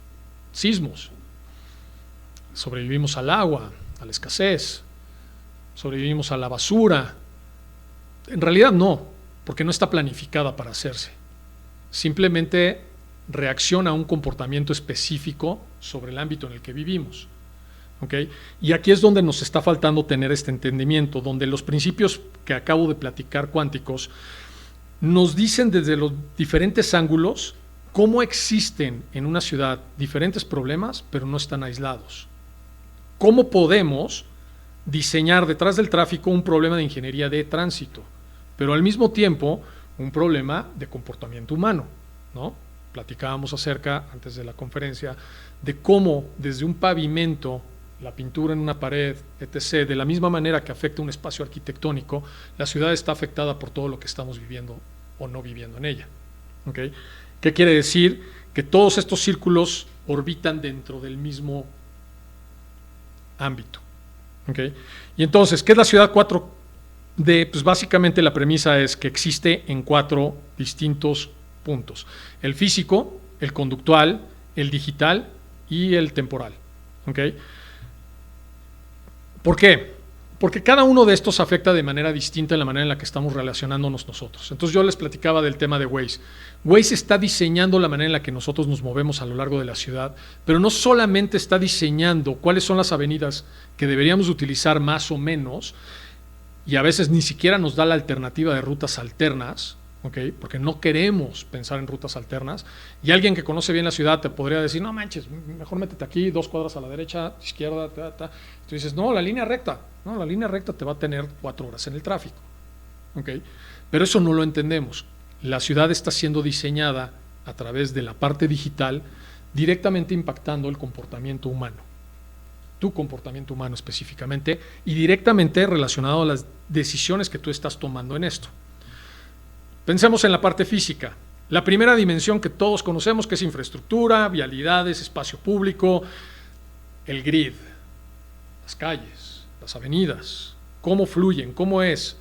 sismos? Sobrevivimos al agua, a la escasez, sobrevivimos a la basura. En realidad no, porque no está planificada para hacerse. Simplemente reacciona a un comportamiento específico sobre el ámbito en el que vivimos. ¿Okay? Y aquí es donde nos está faltando tener este entendimiento, donde los principios que acabo de platicar cuánticos nos dicen desde los diferentes ángulos cómo existen en una ciudad diferentes problemas, pero no están aislados. ¿Cómo podemos diseñar detrás del tráfico un problema de ingeniería de tránsito, pero al mismo tiempo un problema de comportamiento humano, ¿no? Platicábamos acerca, antes de la conferencia, de cómo desde un pavimento, la pintura en una pared, etc., de la misma manera que afecta un espacio arquitectónico, la ciudad está afectada por todo lo que estamos viviendo o no viviendo en ella. ¿Okay? ¿Qué quiere decir? Que todos estos círculos orbitan dentro del mismo ámbito. ¿Okay? Y entonces, ¿qué es la ciudad 4D? Pues básicamente la premisa es que existe en 4 distintos puntos: el físico, el conductual, el digital y el temporal. ¿Okay? ¿Por qué? Porque cada uno de estos afecta de manera distinta en la manera en la que estamos relacionándonos nosotros. Entonces yo les platicaba del tema de Waze. Waze está diseñando la manera en la que nosotros nos movemos a lo largo de la ciudad, pero no solamente está diseñando cuáles son las avenidas que deberíamos utilizar más o menos, y a veces ni siquiera nos da la alternativa de rutas alternas, ¿okay? Porque no queremos pensar en rutas alternas, y alguien que conoce bien la ciudad te podría decir, no manches, mejor métete aquí, 2 cuadras a la derecha, izquierda, Tú dices, no, la línea recta te va a tener 4 horas en el tráfico, ¿okay? Pero eso no lo entendemos. La ciudad está siendo diseñada a través de la parte digital, directamente impactando el comportamiento humano, tu comportamiento humano específicamente, y directamente relacionado a las decisiones que tú estás tomando en esto. Pensemos en la parte física. La primera dimensión que todos conocemos, que es infraestructura, vialidades, espacio público, el grid, las calles, las avenidas, cómo fluyen, cómo es.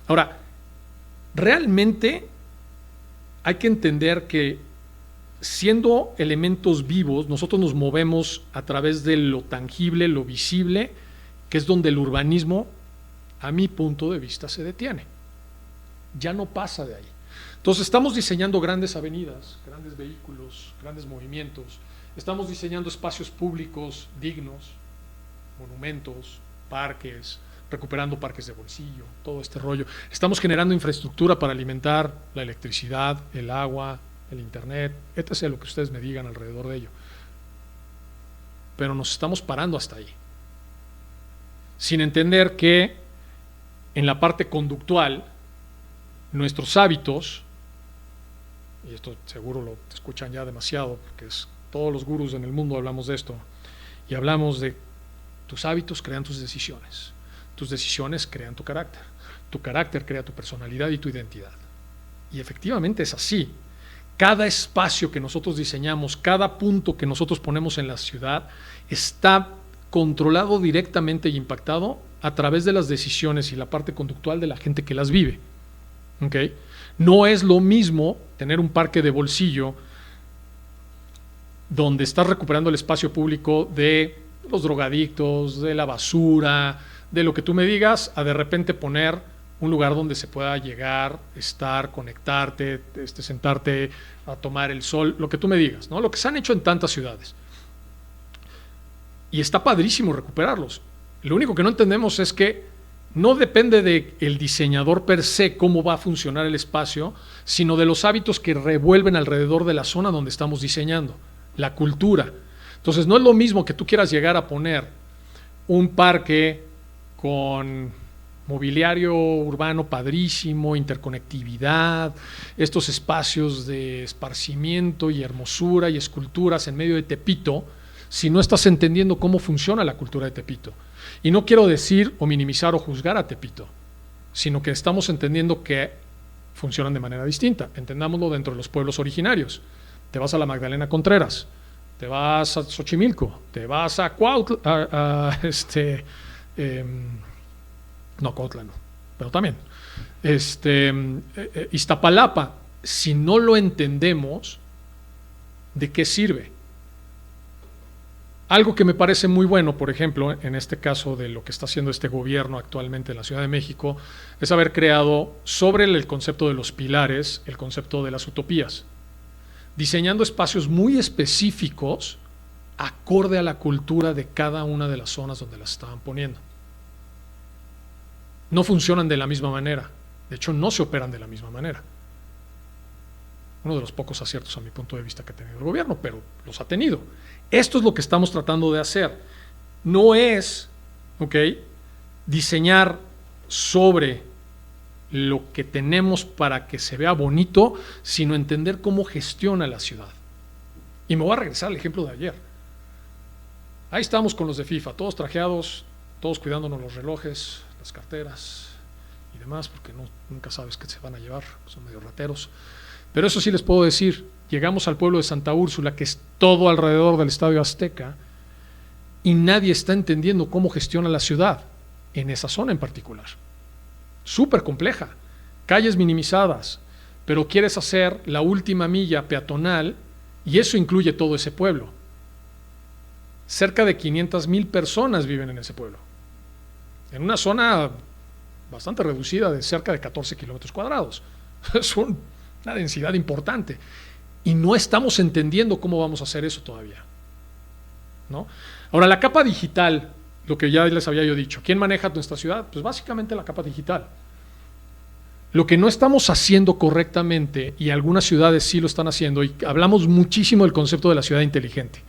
Ahora, realmente hay que entender que siendo elementos vivos, nosotros nos movemos a través de lo tangible, lo visible, que es donde el urbanismo, a mi punto de vista, se detiene. Ya no pasa de ahí. Entonces estamos diseñando grandes avenidas, grandes vehículos, grandes movimientos, estamos diseñando espacios públicos dignos, monumentos, parques, recuperando parques de bolsillo, todo este rollo. Estamos generando infraestructura para alimentar la electricidad, el agua, el internet, etc., lo que ustedes me digan alrededor de ello. Pero nos estamos parando hasta ahí, sin entender que en la parte conductual, nuestros hábitos, y esto seguro lo escuchan ya demasiado, porque todos los gurús en el mundo hablamos de esto, y hablamos de tus hábitos crean tus decisiones crean tu carácter crea tu personalidad y tu identidad. Y efectivamente es así. Cada espacio que nosotros diseñamos, cada punto que nosotros ponemos en la ciudad está controlado directamente y impactado a través de las decisiones y la parte conductual de la gente que las vive. ¿Okay? No es lo mismo tener un parque de bolsillo donde estás recuperando el espacio público de los drogadictos, de la basura, de lo que tú me digas, a de repente poner un lugar donde se pueda llegar, estar, conectarte, sentarte a tomar el sol, lo que tú me digas, ¿no? Lo que se han hecho en tantas ciudades. Y está padrísimo recuperarlos. Lo único que no entendemos es que no depende del diseñador per se cómo va a funcionar el espacio, sino de los hábitos que revuelven alrededor de la zona donde estamos diseñando, la cultura. Entonces no es lo mismo que tú quieras llegar a poner un parque con mobiliario urbano padrísimo, interconectividad, estos espacios de esparcimiento y hermosura y esculturas en medio de Tepito, si no estás entendiendo cómo funciona la cultura de Tepito. Y no quiero decir o minimizar o juzgar a Tepito, sino que estamos entendiendo que funcionan de manera distinta. Entendámoslo dentro de los pueblos originarios. Te vas a la Magdalena Contreras, te vas a Xochimilco, te vas a Cuautla, no, Cuautla no, pero también Iztapalapa. Si no lo entendemos, ¿de qué sirve? Algo que me parece muy bueno, por ejemplo, en este caso de lo que está haciendo este gobierno actualmente en la Ciudad de México, es haber creado sobre el concepto de los pilares, el concepto de las utopías, diseñando espacios muy específicos acorde a la cultura de cada una de las zonas donde las estaban poniendo. No funcionan de la misma manera, de hecho no se operan de la misma manera. Uno de los pocos aciertos a mi punto de vista que ha tenido el gobierno, pero los ha tenido. Esto es lo que estamos tratando de hacer. No es, ¿ok?, diseñar sobre lo que tenemos para que se vea bonito, sino entender cómo gestiona la ciudad. Y me voy a regresar al ejemplo de ayer. Ahí estamos con los de FIFA, todos trajeados, todos cuidándonos los relojes, las carteras y demás, porque nunca sabes qué se van a llevar, son medio rateros. Pero eso sí les puedo decir, llegamos al pueblo de Santa Úrsula, que es todo alrededor del Estadio Azteca, y nadie está entendiendo cómo gestiona la ciudad, en esa zona en particular. Súper compleja, calles minimizadas, pero quieres hacer la última milla peatonal, y eso incluye todo ese pueblo. Cerca de 500,000 personas viven en ese pueblo, en una zona bastante reducida de cerca de 14 kilómetros cuadrados. Es una densidad importante y no estamos entendiendo cómo vamos a hacer eso todavía, ¿no? Ahora, la capa digital, lo que ya les había yo dicho, ¿quién maneja nuestra ciudad? Pues básicamente la capa digital. Lo que no estamos haciendo correctamente, y algunas ciudades sí lo están haciendo, y hablamos muchísimo del concepto de la ciudad inteligente.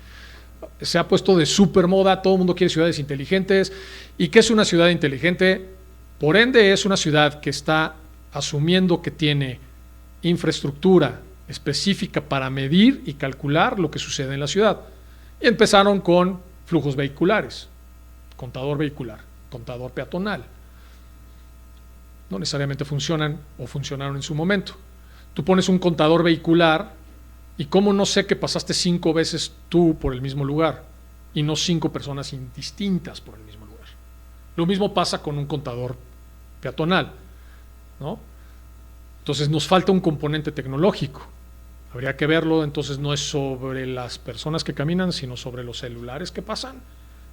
Se ha puesto de súper moda, todo el mundo quiere ciudades inteligentes. ¿Y qué es una ciudad inteligente? Por ende, es una ciudad que está asumiendo que tiene infraestructura específica para medir y calcular lo que sucede en la ciudad. Y empezaron con flujos vehiculares, contador vehicular, contador peatonal. No necesariamente funcionan o funcionaron en su momento. Tú pones un contador vehicular y cómo no sé que pasaste 5 veces tú por el mismo lugar y no 5 personas indistintas por el mismo lugar. Lo mismo pasa con un contador peatonal, ¿no? Entonces nos falta un componente tecnológico. Habría que verlo, entonces no es sobre las personas que caminan, sino sobre los celulares que pasan.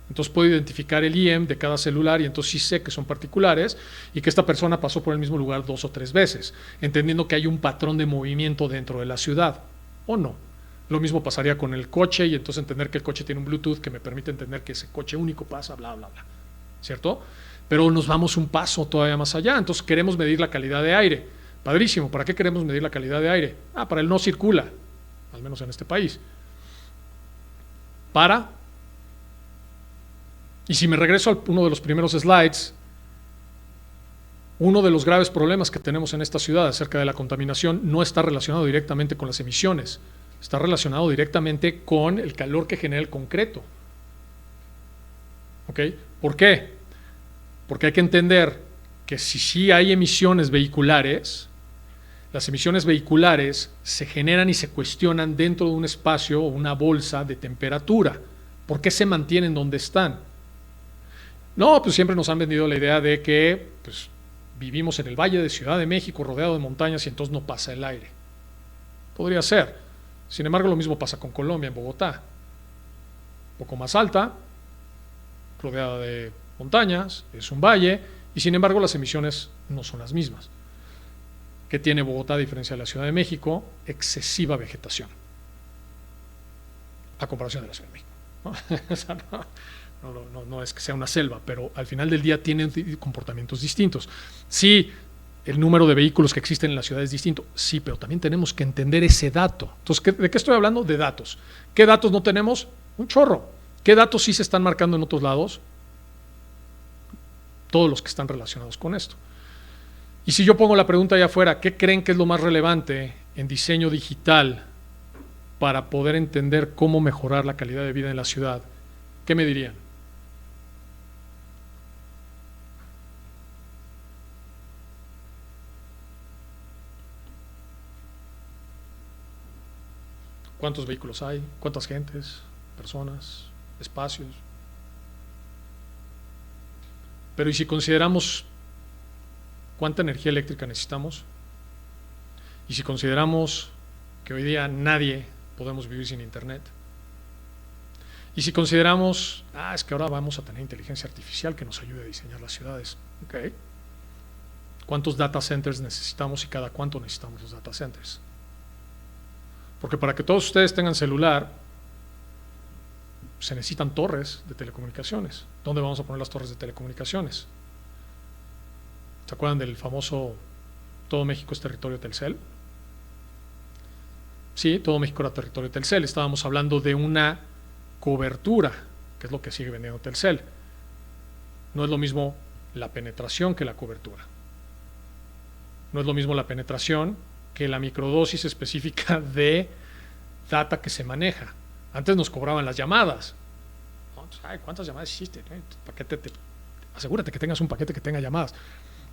Entonces puedo identificar el IEM de cada celular y entonces sí sé que son particulares y que esta persona pasó por el mismo lugar 2 o 3 veces, entendiendo que hay un patrón de movimiento dentro de la ciudad, ¿o no? Lo mismo pasaría con el coche y entonces entender que el coche tiene un Bluetooth que me permite entender que ese coche único pasa, bla, bla, bla, ¿cierto? Pero nos vamos un paso todavía más allá, entonces queremos medir la calidad de aire. Padrísimo, ¿para qué queremos medir la calidad de aire? Para el no circula, al menos en este país. Y si me regreso a uno de los primeros slides, uno de los graves problemas que tenemos en esta ciudad acerca de la contaminación no está relacionado directamente con las emisiones, está relacionado directamente con el calor que genera el concreto. ¿Ok? ¿Por qué? Porque hay que entender que si sí hay emisiones vehiculares, las emisiones vehiculares se generan y se cuestionan dentro de un espacio o una bolsa de temperatura. ¿Por qué se mantienen donde están? No, pues siempre nos han vendido la idea de que pues, vivimos en el Valle de Ciudad de México rodeado de montañas y entonces no pasa el aire. Podría ser. Sin embargo, lo mismo pasa con Colombia, en Bogotá. Un poco más alta, rodeada de montañas, es un valle, y sin embargo las emisiones no son las mismas. ¿Qué tiene Bogotá a diferencia de la Ciudad de México? Excesiva vegetación, a comparación de la Ciudad de México, ¿no? O sea, no es que sea una selva, pero al final del día tienen comportamientos distintos. Sí, el número de vehículos que existen en la ciudad es distinto, sí, pero también tenemos que entender ese dato. Entonces, ¿de qué estoy hablando? De datos. ¿Qué datos no tenemos? Un chorro. ¿Qué datos sí se están marcando en otros lados? Todos los que están relacionados con esto. Y si yo pongo la pregunta allá afuera, ¿qué creen que es lo más relevante en diseño digital para poder entender cómo mejorar la calidad de vida en la ciudad? ¿Qué me dirían? ¿Cuántos vehículos hay? ¿Cuántas gentes? ¿Personas? ¿Espacios? Pero ¿y si consideramos cuánta energía eléctrica necesitamos? ¿Y si consideramos que hoy día nadie podemos vivir sin internet? ¿Y si consideramos, es que ahora vamos a tener inteligencia artificial que nos ayude a diseñar las ciudades? Okay. ¿Cuántos data centers necesitamos y cada cuánto necesitamos los data centers? Porque para que todos ustedes tengan celular, se necesitan torres de telecomunicaciones. ¿Dónde vamos a poner las torres de telecomunicaciones? ¿Se acuerdan del famoso todo México es territorio Telcel? Sí, todo México era territorio de Telcel. Estábamos hablando de una cobertura, que es lo que sigue vendiendo Telcel. No es lo mismo la penetración que la cobertura. No es lo mismo la penetración que la microdosis específica de data que se maneja. Antes nos cobraban las llamadas. Ay, ¿cuántas llamadas hiciste? Asegúrate que tengas un paquete que tenga llamadas.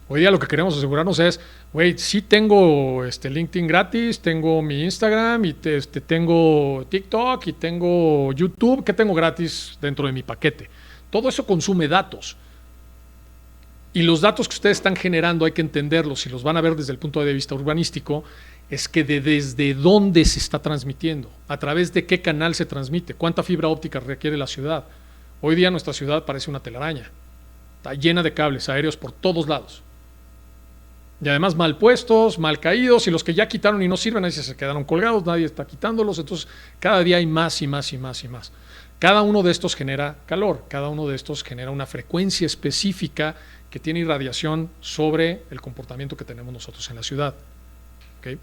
Hoy día lo que queremos asegurarnos es, güey, sí tengo LinkedIn gratis, tengo mi Instagram, y tengo TikTok y tengo YouTube, ¿qué tengo gratis dentro de mi paquete? Todo eso consume datos. Y los datos que ustedes están generando hay que entenderlos, si los van a ver desde el punto de vista urbanístico, es que desde dónde se está transmitiendo, a través de qué canal se transmite, cuánta fibra óptica requiere la ciudad. Hoy día nuestra ciudad parece una telaraña, está llena de cables aéreos por todos lados. Y además mal puestos, mal caídos, y los que ya quitaron y no sirven, ahí se quedaron colgados, nadie está quitándolos, entonces cada día hay más y más y más y más. Cada uno de estos genera calor, cada uno de estos genera una frecuencia específica que tiene irradiación sobre el comportamiento que tenemos nosotros en la ciudad. ¿Okay?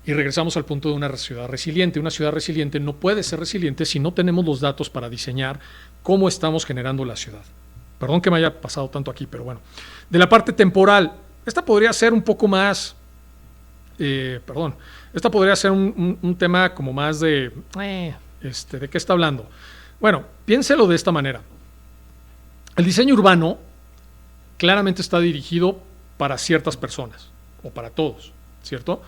Y regresamos al punto de una ciudad resiliente. Una ciudad resiliente no puede ser resiliente si no tenemos los datos para diseñar cómo estamos generando la ciudad. Perdón que me haya pasado tanto aquí, pero bueno. De la parte temporal, esta podría ser un poco más, esta podría ser un tema como más ¿de qué está hablando? Bueno, piénselo de esta manera. El diseño urbano claramente está dirigido para ciertas personas, o para todos, ¿cierto?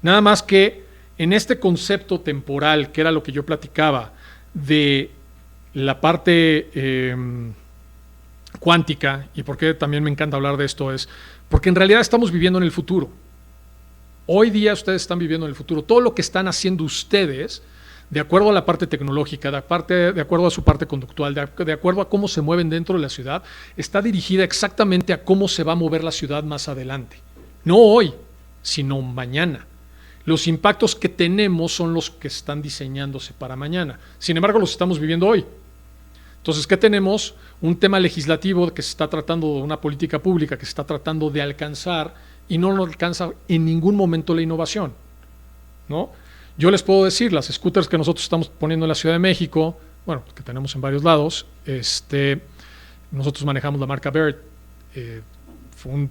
Nada más que en este concepto temporal, que era lo que yo platicaba, de la parte cuántica, y por qué también me encanta hablar de esto, es porque en realidad estamos viviendo en el futuro. Hoy día ustedes están viviendo en el futuro. Todo lo que están haciendo ustedes, de acuerdo a la parte tecnológica, de acuerdo a su parte conductual, de acuerdo a cómo se mueven dentro de la ciudad, está dirigida exactamente a cómo se va a mover la ciudad más adelante. No hoy, sino mañana. Los impactos que tenemos son los que están diseñándose para mañana. Sin embargo, los estamos viviendo hoy. Entonces, ¿qué tenemos? Un tema legislativo que se está tratando, de una política pública que se está tratando de alcanzar y no lo alcanza en ningún momento la innovación, ¿no? Yo les puedo decir, las scooters que nosotros estamos poniendo en la Ciudad de México, bueno, que tenemos en varios lados, nosotros manejamos la marca Bird. Fue un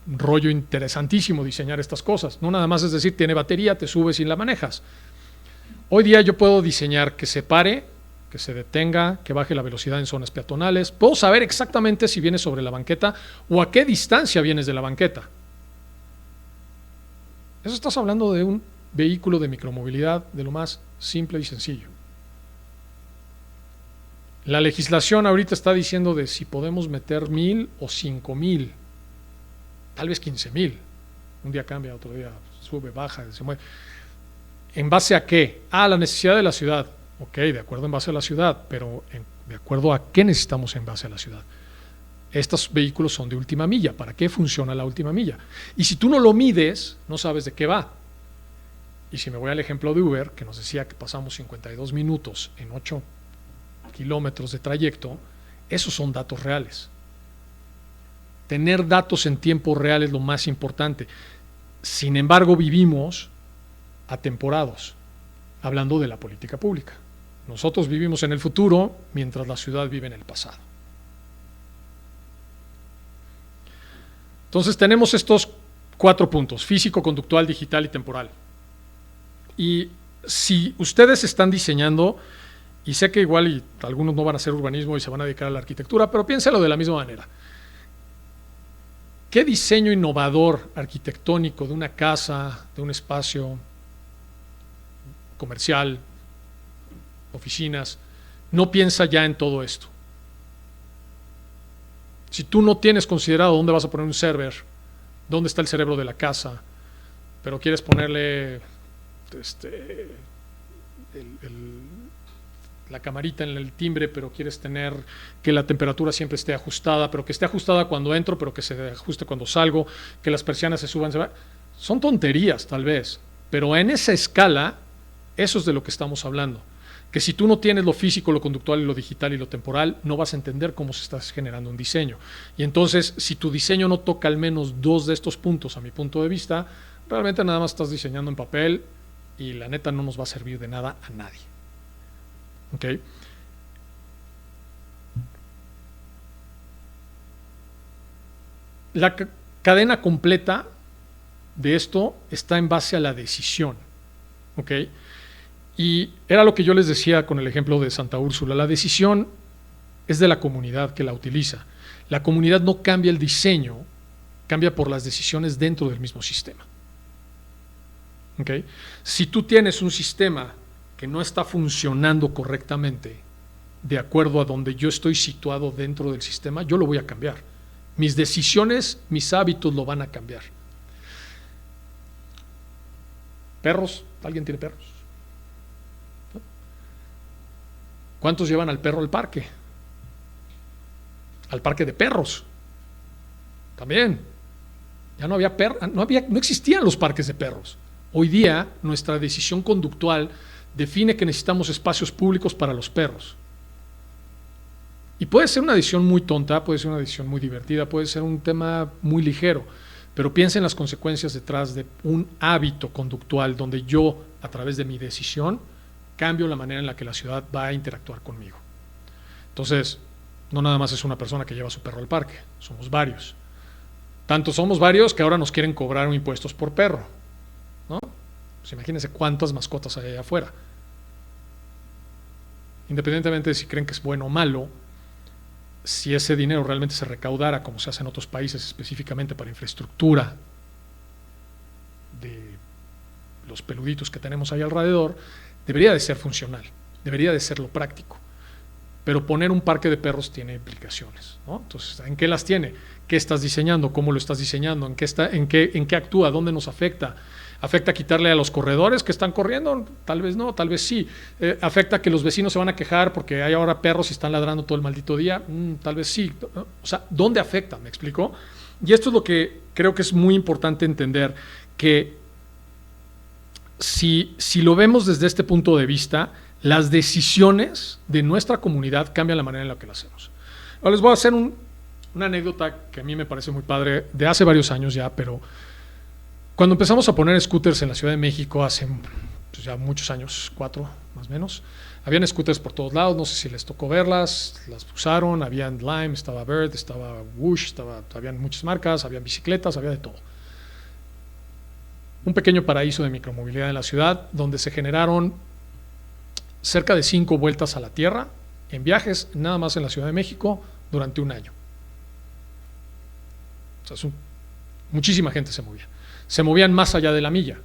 rollo interesantísimo diseñar estas cosas. No nada más es decir, tiene batería, te subes y la manejas. Hoy día yo puedo diseñar que se pare, que se detenga, que baje la velocidad en zonas peatonales. Puedo saber exactamente si vienes sobre la banqueta o a qué distancia vienes de la banqueta. Eso estás hablando de un vehículo de micromovilidad de lo más simple y sencillo. La legislación ahorita está diciendo de si podemos meter 1,000 o 5,000, tal vez 15,000. Un día cambia, otro día sube, baja, se mueve. ¿En base a qué? La necesidad de la ciudad. Ok, de acuerdo en base a la ciudad, pero de acuerdo a qué necesitamos en base a la ciudad. Estos vehículos son de última milla. ¿Para qué funciona la última milla? Y si tú no lo mides, no sabes de qué va. Y si me voy al ejemplo de Uber, que nos decía que pasamos 52 minutos en 8 kilómetros de trayecto, esos son datos reales. Tener datos en tiempo real es lo más importante. Sin embargo, vivimos atemporados, hablando de la política pública. Nosotros vivimos en el futuro, mientras la ciudad vive en el pasado. Entonces tenemos estos 4 puntos: físico, conductual, digital y temporal. Y si ustedes están diseñando, y sé que igual y algunos no van a hacer urbanismo y se van a dedicar a la arquitectura, pero piénselo de la misma manera. ¿Qué diseño innovador arquitectónico de una casa, de un espacio comercial, oficinas, no piensa ya en todo esto? Si tú no tienes considerado dónde vas a poner un server, dónde está el cerebro de la casa, pero quieres ponerle la camarita en el timbre, pero quieres tener que la temperatura siempre esté ajustada, pero que esté ajustada cuando entro, pero que se ajuste cuando salgo, que las persianas se suban, son tonterías tal vez, pero en esa escala, eso es de lo que estamos hablando. Que si tú no tienes lo físico, lo conductual y lo digital y lo temporal, no vas a entender cómo se está generando un diseño. Y entonces, si tu diseño no toca al menos 2 de estos puntos, a mi punto de vista, realmente nada más estás diseñando en papel y la neta no nos va a servir de nada a nadie. ¿Ok? La cadena completa de esto está en base a la decisión. ¿Ok? Y era lo que yo les decía con el ejemplo de Santa Úrsula. La decisión es de la comunidad que la utiliza. La comunidad no cambia el diseño, cambia por las decisiones dentro del mismo sistema. ¿Okay? Si tú tienes un sistema que no está funcionando correctamente, de acuerdo a donde yo estoy situado dentro del sistema, yo lo voy a cambiar. Mis decisiones, mis hábitos lo van a cambiar. ¿Perros? ¿Alguien tiene perros? ¿No? ¿Cuántos llevan al perro al parque? Al parque de perros. También. Ya no había no existían los parques de perros. Hoy día, nuestra decisión conductual define que necesitamos espacios públicos para los perros. Y puede ser una decisión muy tonta, puede ser una decisión muy divertida, puede ser un tema muy ligero, pero piensa en las consecuencias detrás de un hábito conductual donde yo, a través de mi decisión, cambio la manera en la que la ciudad va a interactuar conmigo. Entonces, no nada más es una persona que lleva a su perro al parque, somos varios. Tanto somos varios que ahora nos quieren cobrar impuestos por perro, ¿no? Pues imagínense cuántas mascotas hay allá afuera. Independientemente de si creen que es bueno o malo, si ese dinero realmente se recaudara, como se hace en otros países, específicamente para infraestructura de los peluditos que tenemos ahí alrededor, debería de ser funcional, debería de ser lo práctico. Pero poner un parque de perros tiene implicaciones, ¿no? Entonces, ¿en qué las tiene? ¿Qué estás diseñando? ¿Cómo lo estás diseñando? ¿En qué actúa? ¿Dónde nos afecta? ¿Afecta a quitarle a los corredores que están corriendo? Tal vez no, tal vez sí. ¿Afecta que los vecinos se van a quejar porque hay ahora perros y están ladrando todo el maldito día? Tal vez sí. O sea, ¿dónde afecta? ¿Me explico? Y esto es lo que creo que es muy importante entender, que si lo vemos desde este punto de vista, las decisiones de nuestra comunidad cambian la manera en la que lo hacemos. Ahora les voy a hacer una anécdota que a mí me parece muy padre, de hace varios años ya, pero cuando empezamos a poner scooters en la Ciudad de México hace pues ya muchos años, 4 más o menos, habían scooters por todos lados, no sé si les tocó verlas, las usaron, habían Lime, estaba Bird, estaba Whoosh, habían muchas marcas, habían bicicletas, había de todo. Un pequeño paraíso de micromovilidad en la ciudad, donde se generaron cerca de 5 vueltas a la Tierra en viajes nada más en la Ciudad de México durante un año. O sea, muchísima gente se movía. Se movían más allá de la milla.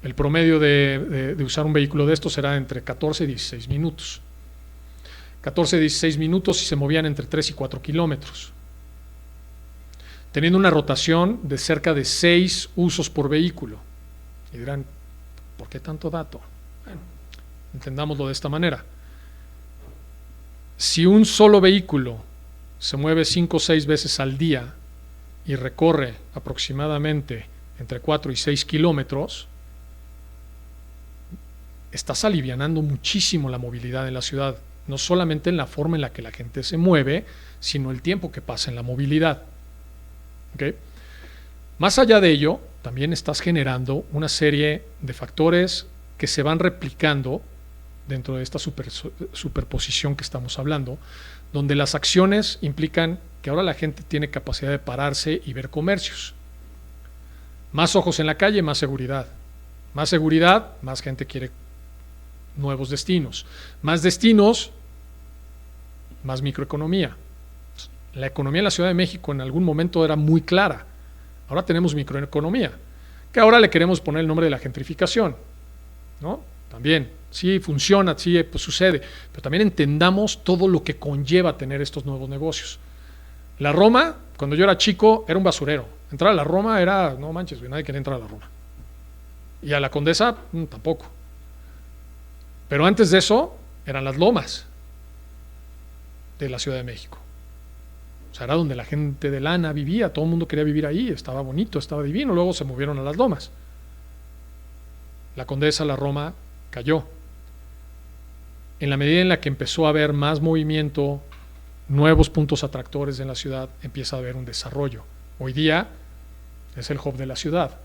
El promedio de usar un vehículo de estos era entre 14 y 16 minutos. 14 y 16 minutos y se movían entre 3 y 4 kilómetros. Teniendo una rotación de cerca de 6 usos por vehículo. Y dirán, ¿por qué tanto dato? Bueno, entendámoslo de esta manera. Si un solo vehículo se mueve 5 o 6 veces al día y recorre aproximadamente entre 4 y 6 kilómetros, estás alivianando muchísimo la movilidad en la ciudad, no solamente en la forma en la que la gente se mueve, sino el tiempo que pasa en la movilidad. ¿Okay? Más allá de ello, también estás generando una serie de factores que se van replicando dentro de esta superposición que estamos hablando, donde las acciones implican que ahora la gente tiene capacidad de pararse y ver comercios. Más ojos en la calle, más seguridad. Más seguridad, más gente quiere nuevos destinos. Más destinos, más microeconomía. La economía en la Ciudad de México en algún momento era muy clara. Ahora tenemos microeconomía, que ahora le queremos poner el nombre de la gentrificación, ¿no? También, sí funciona, sí pues sucede, pero también entendamos todo lo que conlleva tener estos nuevos negocios. La Roma, cuando yo era chico, era un basurero. Entrar a la Roma era, no manches, nadie quería entrar a la Roma. Y a la Condesa, tampoco. Pero antes de eso, eran las lomas de la Ciudad de México. O sea, era donde la gente de lana vivía, todo el mundo quería vivir ahí, estaba bonito, estaba divino, luego se movieron a las lomas. La Condesa, la Roma, cayó. En la medida en la que empezó a haber más movimiento, nuevos puntos atractores en la ciudad, empieza a haber un desarrollo. Hoy día es el hub de la ciudad.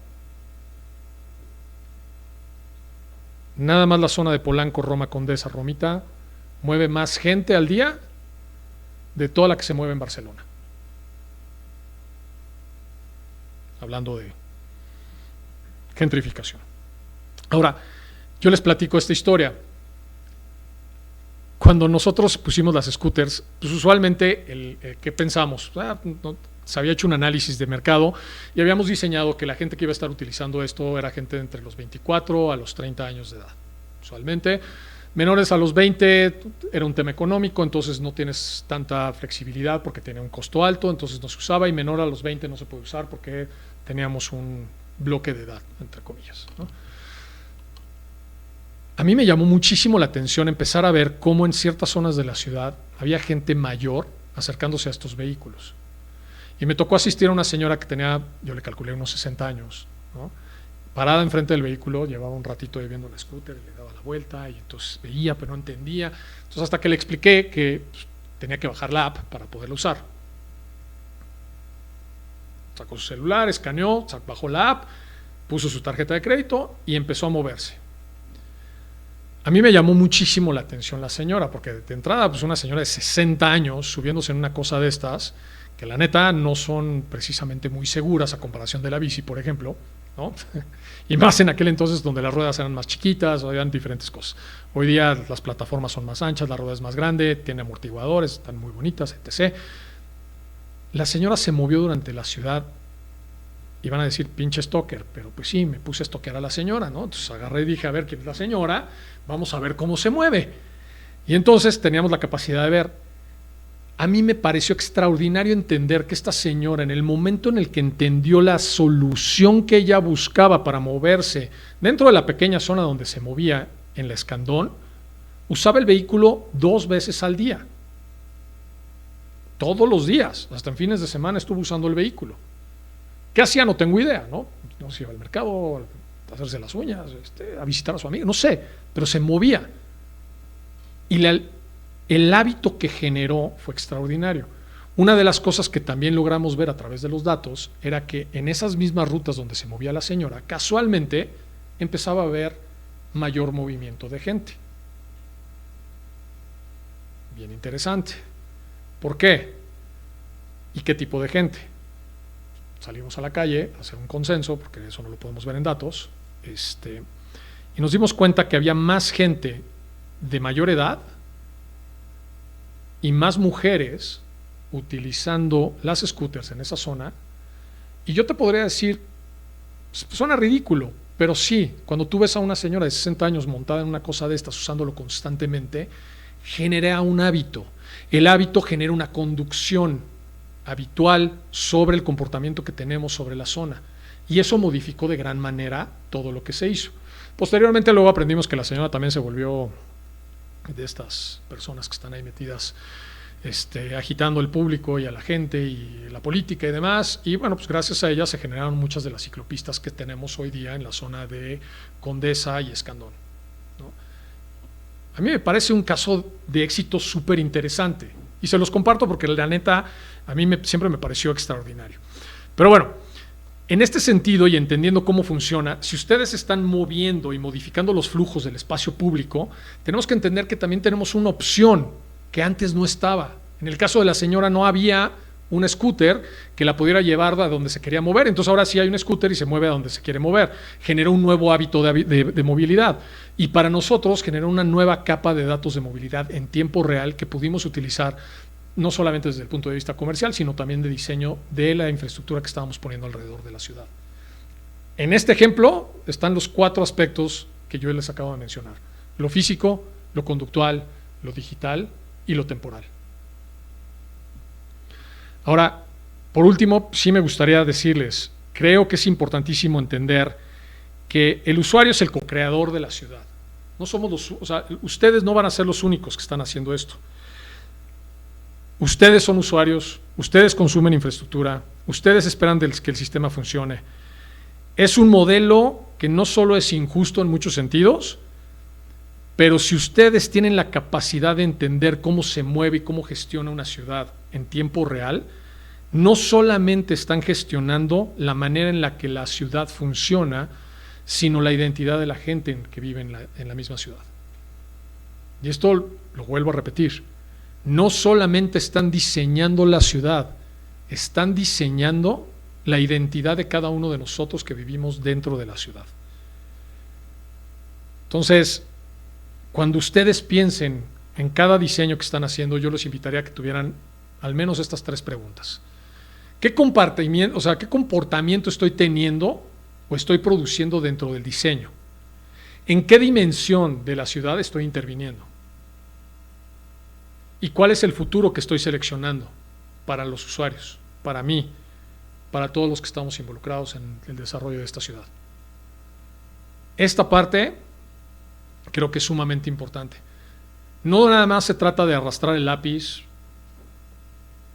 nada más la zona de Polanco, Roma, Condesa, Romita, mueve más gente al día de toda la que se mueve en Barcelona. Hablando de gentrificación. Ahora, yo les platico esta historia. Cuando nosotros pusimos las scooters, pues usualmente, ¿qué pensamos? Se había hecho un análisis de mercado y habíamos diseñado que la gente que iba a estar utilizando esto era gente entre los 24 a los 30 años de edad. Usualmente, menores a los 20 era un tema económico, entonces no tienes tanta flexibilidad porque tiene un costo alto, entonces no se usaba, y menor a los 20 no se puede usar porque teníamos un bloque de edad, entre comillas, ¿no? A mí me llamó muchísimo la atención empezar a ver cómo en ciertas zonas de la ciudad había gente mayor acercándose a estos vehículos. Y me tocó asistir a una señora que tenía, yo le calculé unos 60 años, ¿no? Parada enfrente del vehículo, llevaba un ratito ahí viendo el scooter, y le daba la vuelta y entonces veía, pero no entendía. Entonces hasta que le expliqué que pues, tenía que bajar la app para poderla usar. Sacó su celular, escaneó, bajó la app, puso su tarjeta de crédito y empezó a moverse. A mí me llamó muchísimo la atención la señora, porque de entrada, pues una señora de 60 años subiéndose en una cosa de estas, que la neta no son precisamente muy seguras a comparación de la bici, por ejemplo, ¿no? Y más en aquel entonces donde las ruedas eran más chiquitas, habían diferentes cosas. Hoy día las plataformas son más anchas, la rueda es más grande, tiene amortiguadores, están muy bonitas, etc. La señora se movió durante la ciudad. Iban a decir pinche stalker, pero pues sí, me puse a stalkear a la señora, ¿no? Entonces agarré y dije, a ver quién es la señora, vamos a ver cómo se mueve. Y entonces teníamos la capacidad de ver. A mí me pareció extraordinario entender que esta señora, en el momento en el que entendió la solución que ella buscaba para moverse dentro de la pequeña zona donde se movía en la Escandón, usaba el vehículo 2 veces al día. Todos los días, hasta en fines de semana estuvo usando el vehículo. ¿Qué hacía? No tengo idea, ¿no? No se iba al mercado a hacerse las uñas, a visitar a su amigo, no sé, pero se movía. Y el hábito que generó fue extraordinario. Una de las cosas que también logramos ver a través de los datos era que en esas mismas rutas donde se movía la señora, casualmente empezaba a haber mayor movimiento de gente. Bien interesante. ¿Por qué? ¿Y qué tipo de gente? Salimos a la calle a hacer un consenso, porque eso no lo podemos ver en datos, y nos dimos cuenta que había más gente de mayor edad y más mujeres utilizando las scooters en esa zona. Y yo te podría decir, suena ridículo, pero sí, cuando tú ves a una señora de 60 años montada en una cosa de estas, usándolo constantemente, genera un hábito. El hábito genera una conducción habitual sobre el comportamiento que tenemos sobre la zona, y eso modificó de gran manera todo lo que se hizo. Posteriormente luego aprendimos que la señora también se volvió de estas personas que están ahí metidas agitando al público y a la gente y la política y demás, y bueno, pues gracias a ella se generaron muchas de las ciclopistas que tenemos hoy día en la zona de Condesa y Escandón, ¿no? A mí me parece un caso de éxito súper interesante y se los comparto porque la neta a mí siempre me pareció extraordinario. Pero bueno, en este sentido y entendiendo cómo funciona, si ustedes están moviendo y modificando los flujos del espacio público, tenemos que entender que también tenemos una opción que antes no estaba. En el caso de la señora no había un scooter que la pudiera llevar a donde se quería mover, entonces ahora sí hay un scooter y se mueve a donde se quiere mover. Generó un nuevo hábito de movilidad, y para nosotros generó una nueva capa de datos de movilidad en tiempo real que pudimos utilizar no solamente desde el punto de vista comercial, sino también de diseño de la infraestructura que estábamos poniendo alrededor de la ciudad. En este ejemplo están los 4 aspectos que yo les acabo de mencionar: lo físico, lo conductual, lo digital y lo temporal. Ahora, por último, sí me gustaría decirles, creo que es importantísimo entender que el usuario es el co-creador de la ciudad. No somos ustedes no van a ser los únicos que están haciendo esto. Ustedes son usuarios, ustedes consumen infraestructura, ustedes esperan que el sistema funcione. Es un modelo que no solo es injusto en muchos sentidos, pero si ustedes tienen la capacidad de entender cómo se mueve y cómo gestiona una ciudad en tiempo real, no solamente están gestionando la manera en la que la ciudad funciona, sino la identidad de la gente que vive en la misma ciudad. Y esto lo vuelvo a repetir, no solamente están diseñando la ciudad, están diseñando la identidad de cada uno de nosotros que vivimos dentro de la ciudad. Entonces, cuando ustedes piensen en cada diseño que están haciendo, yo los invitaría a que tuvieran al menos estas 3 preguntas. ¿Qué comportamiento estoy teniendo o estoy produciendo dentro del diseño? ¿En qué dimensión de la ciudad estoy interviniendo? ¿Y cuál es el futuro que estoy seleccionando para los usuarios, para mí, para todos los que estamos involucrados en el desarrollo de esta ciudad? Esta parte creo que es sumamente importante. No nada más se trata de arrastrar el lápiz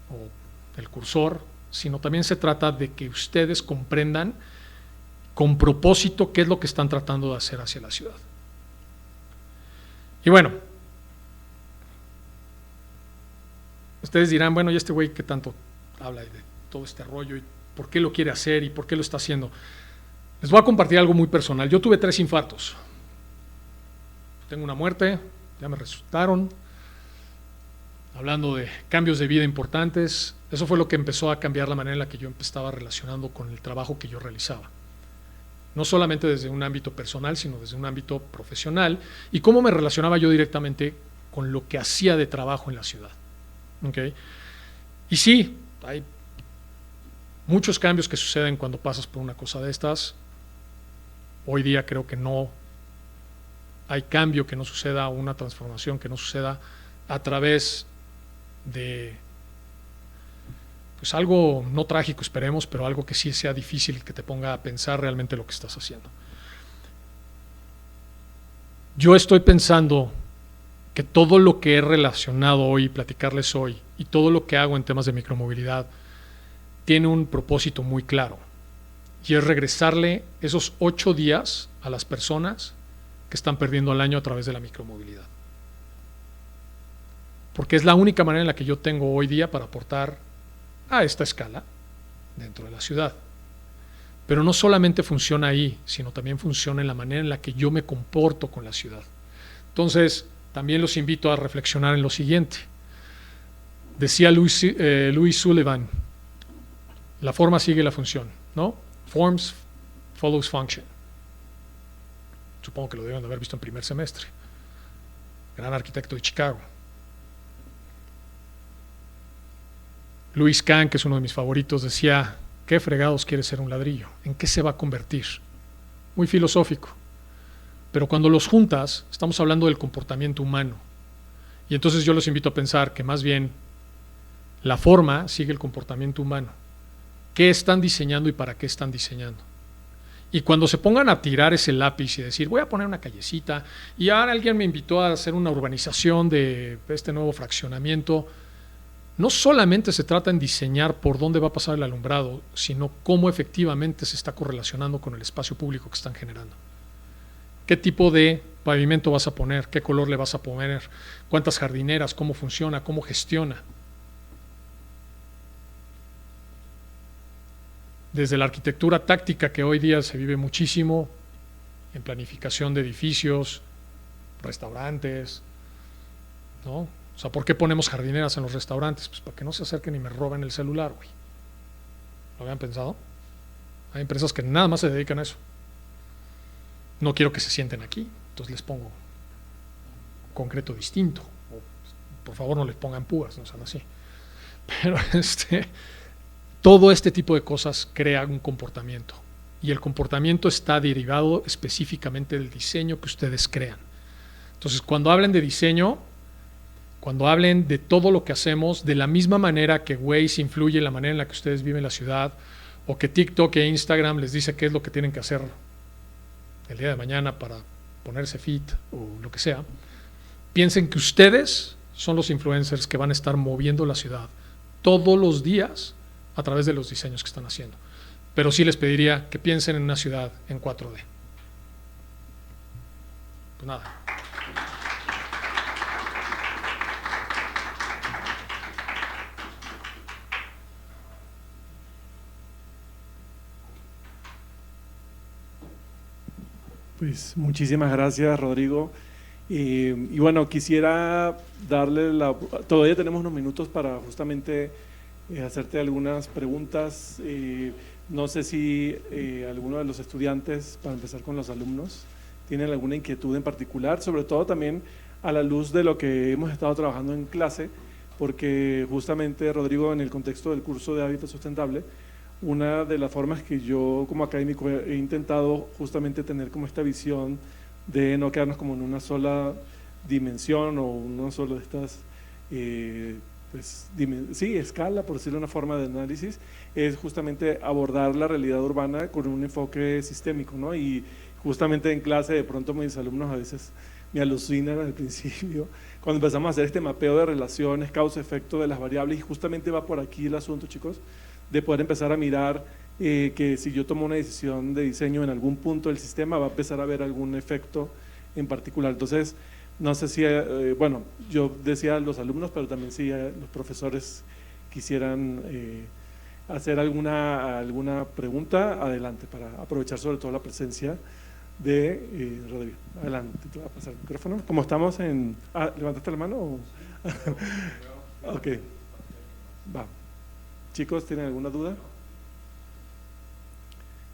o el cursor, sino también se trata de que ustedes comprendan con propósito qué es lo que están tratando de hacer hacia la ciudad. Y bueno, ustedes dirán, bueno, ¿y este güey qué tanto habla de todo este rollo? ¿Y por qué lo quiere hacer? ¿Y por qué lo está haciendo? Les voy a compartir algo muy personal. Yo tuve 3 infartos. Tengo una muerte, ya me resucitaron. Hablando de cambios de vida importantes, eso fue lo que empezó a cambiar la manera en la que yo estaba relacionando con el trabajo que yo realizaba. No solamente desde un ámbito personal, sino desde un ámbito profesional, y cómo me relacionaba yo directamente con lo que hacía de trabajo en la ciudad. ¿Okay? Y sí, hay muchos cambios que suceden cuando pasas por una cosa de estas. Hoy día creo que no hay cambio que no suceda, una transformación que no suceda a través de pues algo no trágico, esperemos, pero algo que sí sea difícil, que te ponga a pensar realmente lo que estás haciendo. Yo estoy pensando que todo lo que he relacionado hoy, platicarles hoy, y todo lo que hago en temas de micromovilidad tiene un propósito muy claro, y es regresarle esos 8 días a las personas que están perdiendo al año a través de la micromovilidad. Porque es la única manera en la que yo tengo hoy día para aportar a esta escala dentro de la ciudad. Pero no solamente funciona ahí, sino también funciona en la manera en la que yo me comporto con la ciudad. Entonces, también los invito a reflexionar en lo siguiente. Decía Louis Sullivan, la forma sigue la función, ¿no? Forms follows function. Supongo que lo deben de haber visto en primer semestre. Gran arquitecto de Chicago. Louis Kahn, que es uno de mis favoritos, decía, ¿qué fregados quiere ser un ladrillo? ¿En qué se va a convertir? Muy filosófico. Pero cuando los juntas, estamos hablando del comportamiento humano. Y entonces yo los invito a pensar que más bien la forma sigue el comportamiento humano. ¿Qué están diseñando y para qué están diseñando? Y cuando se pongan a tirar ese lápiz y decir, voy a poner una callecita, y ahora alguien me invitó a hacer una urbanización de este nuevo fraccionamiento, no solamente se trata en diseñar por dónde va a pasar el alumbrado, sino cómo efectivamente se está correlacionando con el espacio público que están generando. ¿Qué tipo de pavimento vas a poner? ¿Qué color le vas a poner? ¿Cuántas jardineras? ¿Cómo funciona? ¿Cómo gestiona? Desde la arquitectura táctica, que hoy día se vive muchísimo, en planificación de edificios, restaurantes, ¿no? O sea, ¿por qué ponemos jardineras en los restaurantes? Pues para que no se acerquen y me roben el celular, güey. ¿Lo habían pensado? Hay empresas que nada más se dedican a eso. No quiero que se sienten aquí, entonces les pongo concreto distinto. O, por favor, no les pongan púas, no sean así. Pero todo este tipo de cosas crea un comportamiento. Y el comportamiento está derivado específicamente del diseño que ustedes crean. Entonces, cuando hablen de diseño, cuando hablen de todo lo que hacemos, de la misma manera que Waze influye en la manera en la que ustedes viven la ciudad, o que TikTok e Instagram les dice qué es lo que tienen que hacer el día de mañana para ponerse fit o lo que sea, piensen que ustedes son los influencers que van a estar moviendo la ciudad todos los días a través de los diseños que están haciendo. Pero sí les pediría que piensen en una ciudad en 4D. Pues nada. Pues muchísimas gracias, Rodrigo. Y bueno, quisiera darle Todavía tenemos unos minutos para justamente hacerte algunas preguntas. No sé si alguno de los estudiantes, para empezar con los alumnos, tienen alguna inquietud en particular, sobre todo también a la luz de lo que hemos estado trabajando en clase, porque justamente, Rodrigo, en el contexto del curso de Hábitat Sustentable, una de las formas que yo como académico he intentado justamente tener como esta visión de no quedarnos como en una sola dimensión o una sola de estas, pues, escala, por decirlo de una forma de análisis, es justamente abordar la realidad urbana con un enfoque sistémico, ¿no? Y justamente en clase de pronto mis alumnos a veces me alucinan al principio, cuando empezamos a hacer este mapeo de relaciones, causa-efecto de las variables, y justamente va por aquí el asunto, chicos, de poder empezar a mirar que si yo tomo una decisión de diseño en algún punto del sistema va a empezar a haber algún efecto en particular. Entonces, no sé si, bueno, yo decía a los alumnos, pero también si los profesores quisieran hacer alguna pregunta, adelante, para aprovechar sobre todo la presencia de Rodrigo. Adelante, te voy a pasar el micrófono. ¿Cómo estamos en...? ¿Levantaste la mano? O? Ok, va. Chicos, ¿tienen alguna duda?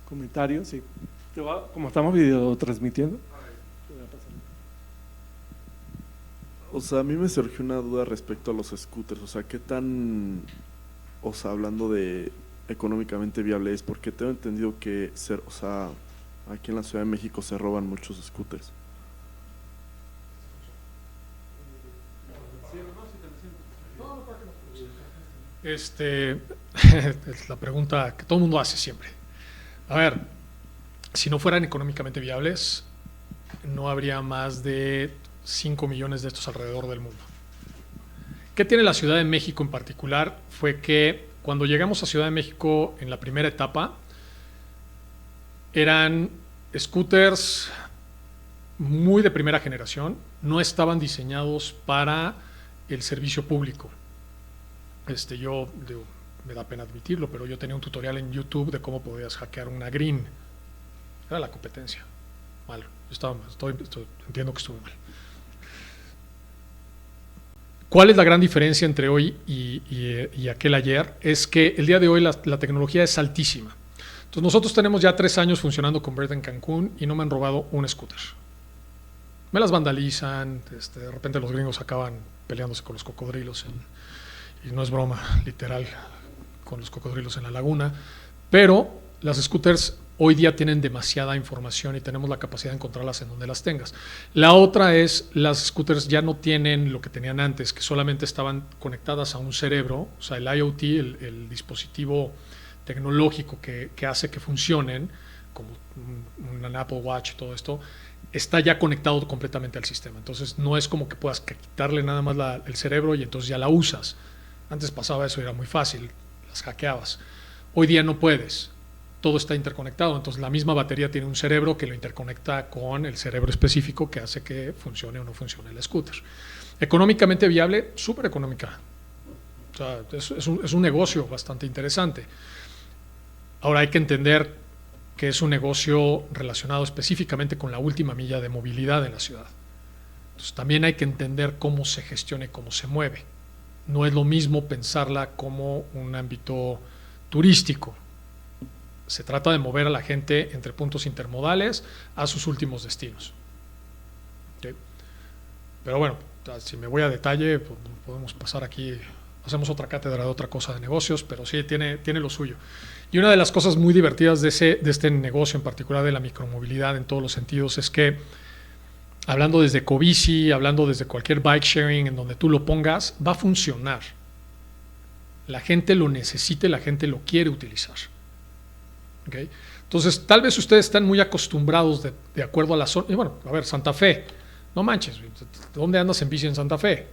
¿Comentarios? Sí. Como estamos video transmitiendo. O sea, a mí me surgió una duda respecto a los scooters. O sea, ¿qué tan, o sea, hablando de económicamente viable es? Porque tengo entendido que, o sea, aquí en la Ciudad de México se roban muchos scooters. Es la pregunta que todo el mundo hace siempre. A ver, si no fueran económicamente viables, no habría más de 5 millones de estos alrededor del mundo. ¿Qué tiene la Ciudad de México en particular? Fue que cuando llegamos a Ciudad de México en la primera etapa, eran scooters muy de primera generación, no estaban diseñados para el servicio público. Me da pena admitirlo, pero yo tenía un tutorial en YouTube de cómo podías hackear una green. Era la competencia. Mal. Entiendo que estuve mal. ¿Cuál es la gran diferencia entre hoy y aquel ayer? Es que el día de hoy la tecnología es altísima. Entonces nosotros tenemos ya 3 años funcionando con Bird en Cancún y no me han robado un scooter. Me las vandalizan, de repente los gringos acaban peleándose con los cocodrilos y no es broma, literal, con los cocodrilos en la laguna, pero las scooters hoy día tienen demasiada información y tenemos la capacidad de encontrarlas en donde las tengas. La otra es, las scooters ya no tienen lo que tenían antes, que solamente estaban conectadas a un cerebro, o sea, el IoT, el dispositivo tecnológico que hace que funcionen, como un Apple Watch y todo esto, está ya conectado completamente al sistema. Entonces no es como que puedas quitarle nada más el cerebro y entonces ya la usas. Antes pasaba eso y era muy fácil, las hackeabas. Hoy día no puedes, todo está interconectado, entonces la misma batería tiene un cerebro que lo interconecta con el cerebro específico que hace que funcione o no funcione el scooter. Económicamente viable, súper económica. O sea, es un negocio bastante interesante. Ahora hay que entender que es un negocio relacionado específicamente con la última milla de movilidad en la ciudad. Entonces también hay que entender cómo se gestiona y cómo se mueve. No es lo mismo pensarla como un ámbito turístico. Se trata de mover a la gente entre puntos intermodales a sus últimos destinos. ¿Okay? Pero bueno, si me voy a detalle, pues podemos pasar aquí, hacemos otra cátedra de otra cosa de negocios, pero sí tiene lo suyo. Y una de las cosas muy divertidas de este negocio, en particular de la micromovilidad en todos los sentidos, es que hablando desde Cobici, hablando desde cualquier bike sharing, en donde tú lo pongas, va a funcionar. La gente lo necesita y la gente lo quiere utilizar. ¿Okay? Entonces, tal vez ustedes están muy acostumbrados de acuerdo a la zona. Y bueno, a ver, Santa Fe, no manches, ¿dónde andas en bici en Santa Fe?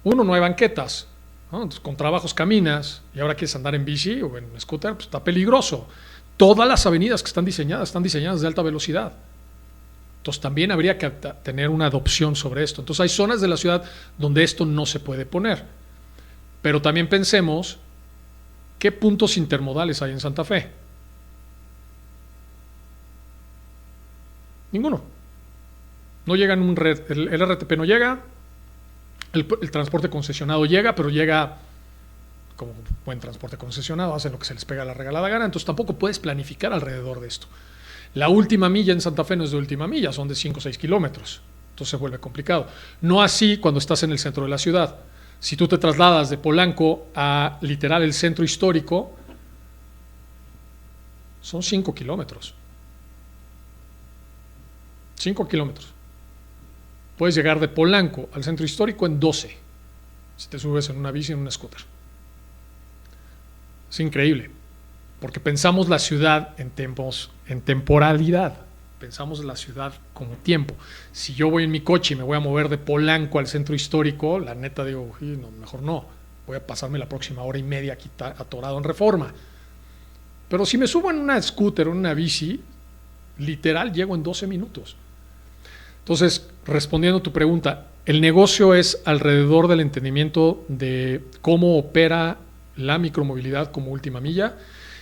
Uno, no hay banquetas, ¿no? Entonces, con trabajos caminas y ahora quieres andar en bici o en scooter, pues está peligroso. Todas las avenidas que están diseñadas de alta velocidad. Entonces también habría que tener una adopción sobre esto. Entonces hay zonas de la ciudad donde esto no se puede poner. Pero también pensemos qué puntos intermodales hay en Santa Fe. Ninguno. No llega en un red. El RTP no llega. El transporte concesionado llega, pero llega como buen transporte concesionado, hacen lo que se les pega la regalada gana, entonces tampoco puedes planificar alrededor de esto. La última milla en Santa Fe no es de última milla, son de 5 o 6 kilómetros, entonces se vuelve complicado. No así cuando estás en el centro de la ciudad. Si tú te trasladas de Polanco a literal el centro histórico, son 5 kilómetros. 5 kilómetros. Puedes llegar de Polanco al centro histórico en 12, si te subes en una bici, en un scooter. Es increíble, porque pensamos la ciudad en tiempos, en temporalidad. Pensamos la ciudad como tiempo. Si yo voy en mi coche y me voy a mover de Polanco al centro histórico, la neta digo, no, mejor no. Voy a pasarme la próxima hora y media aquí atorado en Reforma. Pero si me subo en una scooter o en una bici, literal llego en 12 minutos. Entonces, respondiendo a tu pregunta, el negocio es alrededor del entendimiento de cómo opera la micromovilidad como última milla,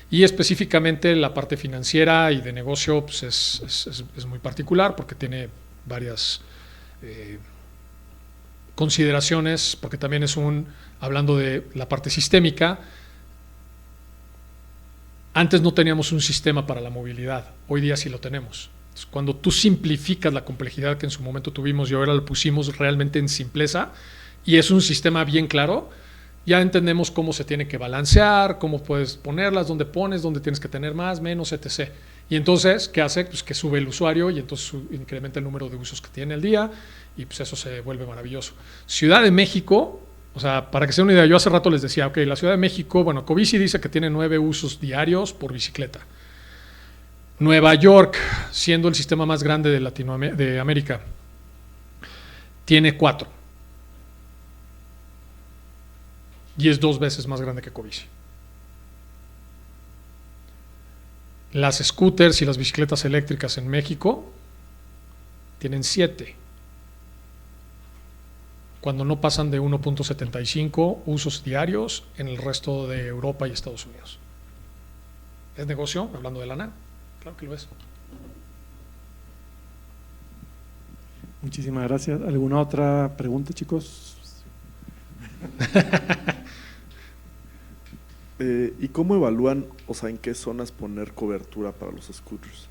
y específicamente la parte financiera y de negocio pues es muy particular porque tiene varias consideraciones, porque también hablando de la parte sistémica, antes no teníamos un sistema para la movilidad, hoy día sí lo tenemos. Entonces, cuando tú simplificas la complejidad que en su momento tuvimos y ahora lo pusimos realmente en simpleza, y es un sistema bien claro, ya entendemos cómo se tiene que balancear, cómo puedes ponerlas, dónde pones, dónde tienes que tener más, menos, etc. Y entonces, ¿qué hace? Pues que sube el usuario y entonces incrementa el número de usos que tiene al día y pues eso se vuelve maravilloso. Ciudad de México, o sea, para que se den una idea, yo hace rato les decía, ok, la Ciudad de México, bueno, Covici dice que tiene 9 usos diarios por bicicleta. Nueva York, siendo el sistema más grande de América, tiene 4. Y es 2 veces más grande que Covici. Las scooters y las bicicletas eléctricas en México tienen 7, cuando no pasan de 1.75 usos diarios en el resto de Europa y Estados Unidos. ¿Es negocio? Hablando de lana, claro que lo es. Muchísimas gracias. ¿Alguna otra pregunta, chicos? ¿Y cómo evalúan, o sea, en qué zonas poner cobertura para los scooters?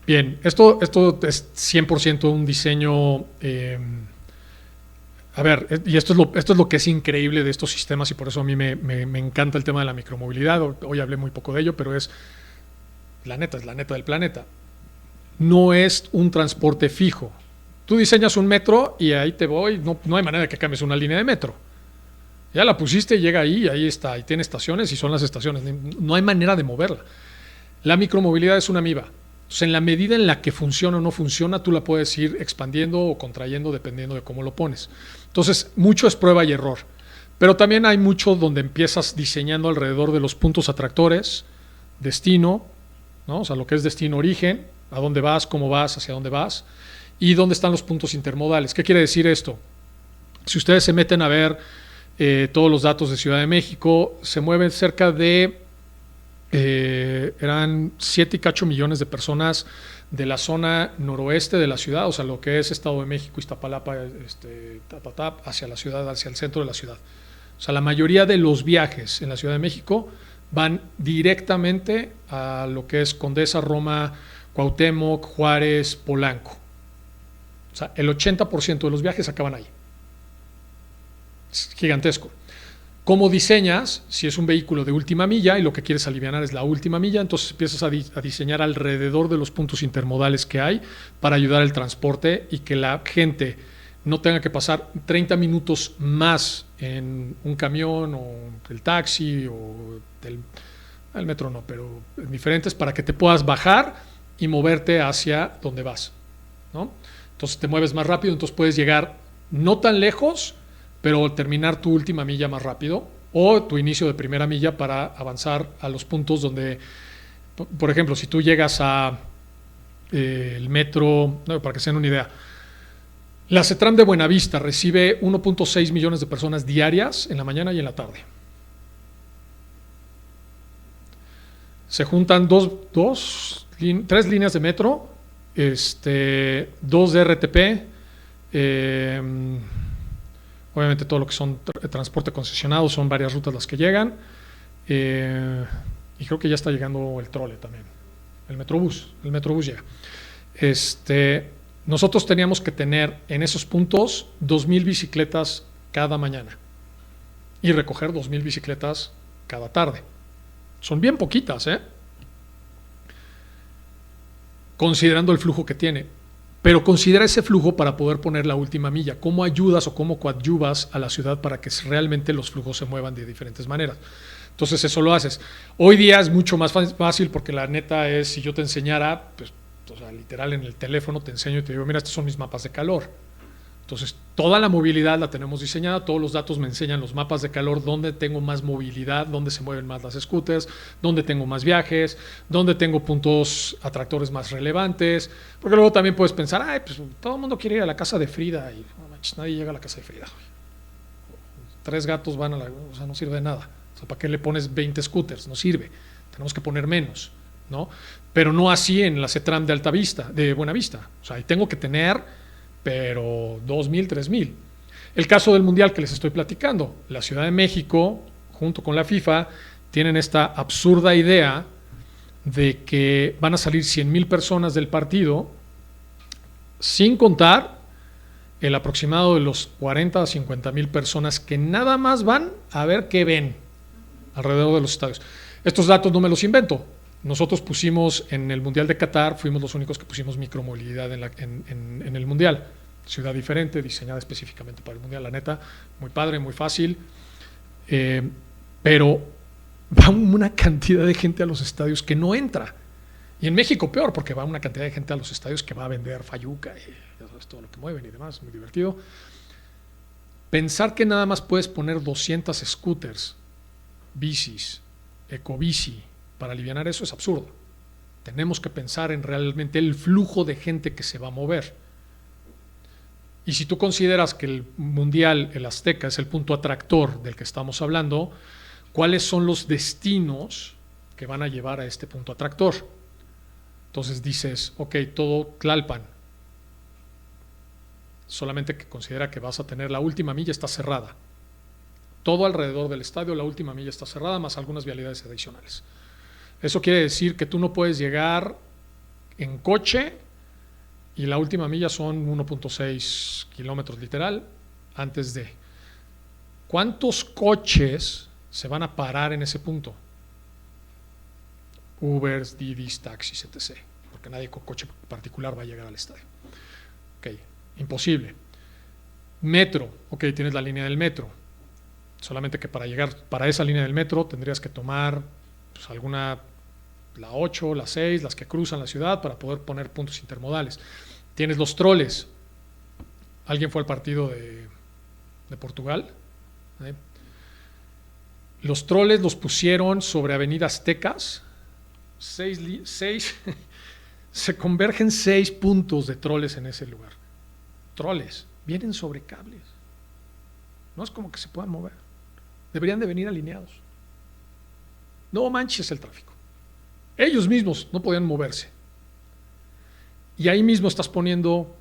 Bien, esto es 100% un diseño. A ver, y esto es lo que es increíble de estos sistemas y por eso a mí me encanta el tema de la micromovilidad. Hoy hablé muy poco de ello, pero es la neta del planeta. No es un transporte fijo. Tú diseñas un metro y ahí te voy, no hay manera de que cambies una línea de metro. Ya la pusiste y llega ahí está, y tiene estaciones y son las estaciones. No hay manera de moverla. La micromovilidad es una amiba. Entonces, en la medida en la que funciona o no funciona, tú la puedes ir expandiendo o contrayendo dependiendo de cómo lo pones. Entonces, mucho es prueba y error. Pero también hay mucho donde empiezas diseñando alrededor de los puntos atractores, destino, ¿no? O sea, lo que es destino-origen, a dónde vas, cómo vas, hacia dónde vas, y dónde están los puntos intermodales. ¿Qué quiere decir esto? Si ustedes se meten a ver todos los datos de Ciudad de México, se mueven cerca de eran 7 y cacho millones de personas de la zona noroeste de la ciudad, o sea, lo que es Estado de México, Iztapalapa, hacia la ciudad, hacia el centro de la ciudad. O sea, la mayoría de los viajes en la Ciudad de México van directamente a lo que es Condesa, Roma, Cuauhtémoc, Juárez, Polanco. O sea, el 80% de los viajes acaban ahí. Es gigantesco. ¿Cómo diseñas? Si es un vehículo de última milla y lo que quieres alivianar es la última milla, entonces empiezas a diseñar alrededor de los puntos intermodales que hay para ayudar al transporte y que la gente no tenga que pasar 30 minutos más en un camión o el taxi o el metro no, pero en diferentes, para que te puedas bajar y moverte hacia donde vas, ¿no? Entonces te mueves más rápido, entonces puedes llegar no tan lejos, pero terminar tu última milla más rápido o tu inicio de primera milla para avanzar a los puntos donde, por ejemplo, si tú llegas a el metro, no, para que se den una idea, la CETRAM de Buenavista recibe 1.6 millones de personas diarias en la mañana y en la tarde. Se juntan 3 líneas de metro 2 de RTP, obviamente todo lo que son transporte concesionado, son varias rutas las que llegan, y creo que ya está llegando el trole también, el Metrobús llega. Nosotros teníamos que tener en esos puntos 2,000 bicicletas cada mañana y recoger 2,000 bicicletas cada tarde. Son bien poquitas, considerando el flujo que tiene. Pero considera ese flujo para poder poner la última milla. ¿Cómo ayudas o cómo coadyuvas a la ciudad para que realmente los flujos se muevan de diferentes maneras? Entonces eso lo haces. Hoy día es mucho más fácil porque la neta es, si yo te enseñara, pues, o sea, literal en el teléfono te enseño y te digo, mira, estos son mis mapas de calor. Entonces, toda la movilidad la tenemos diseñada, todos los datos me enseñan los mapas de calor, dónde tengo más movilidad, dónde se mueven más las scooters, dónde tengo más viajes, dónde tengo puntos atractores más relevantes, porque luego también puedes pensar, ay, pues todo el mundo quiere ir a la casa de Frida y no manches, nadie llega a la casa de Frida. 3 gatos van a o sea, no sirve de nada. O sea, ¿para qué le pones 20 scooters? No sirve. Tenemos que poner menos, ¿no? Pero no así en la CETRAM de Altavista, de Buenavista. O sea, ahí tengo que tener pero 2,000, 3,000. El caso del Mundial que les estoy platicando, la Ciudad de México, junto con la FIFA, tienen esta absurda idea de que van a salir 100,000 personas del partido, sin contar el aproximado de los 40 a 50,000 personas que nada más van a ver qué ven alrededor de los estadios. Estos datos no me los invento. Nosotros pusimos en el Mundial de Qatar, fuimos los únicos que pusimos micromovilidad en el Mundial. Ciudad diferente, diseñada específicamente para el Mundial. La neta, muy padre, muy fácil. Pero va una cantidad de gente a los estadios que no entra. Y en México peor, porque va una cantidad de gente a los estadios que va a vender fayuca y todo lo que mueven y demás. Muy divertido. Pensar que nada más puedes poner 200 scooters, bicis, ecobici, para aliviar eso es absurdo. Tenemos que pensar en realmente el flujo de gente que se va a mover. Y si tú consideras que el Mundial, el Azteca, es el punto atractor del que estamos hablando, ¿cuáles son los destinos que van a llevar a este punto atractor? Entonces dices, ok, todo Tlalpan, solamente que considera que vas a tener la última milla está cerrada. Todo alrededor del estadio, la última milla está cerrada, más algunas vialidades adicionales. Eso quiere decir que tú no puedes llegar en coche y la última milla son 1.6 kilómetros literal antes de. ¿Cuántos coches se van a parar en ese punto? Ubers, Didis, taxis, etc. Porque nadie con coche particular va a llegar al estadio. Ok, imposible. Metro, ok, tienes la línea del metro. Solamente que para llegar para esa línea del metro tendrías que tomar pues, la 8, la 6, las que cruzan la ciudad para poder poner puntos intermodales. Tienes los troles. ¿Alguien fue al partido de Portugal? Los troles los pusieron sobre Avenida Aztecas. Se convergen 6 puntos de troles en ese lugar. Troles, vienen sobre cables. No es como que se puedan mover. Deberían de venir alineados. No manches el tráfico. Ellos mismos no podían moverse. Y ahí mismo estás poniendo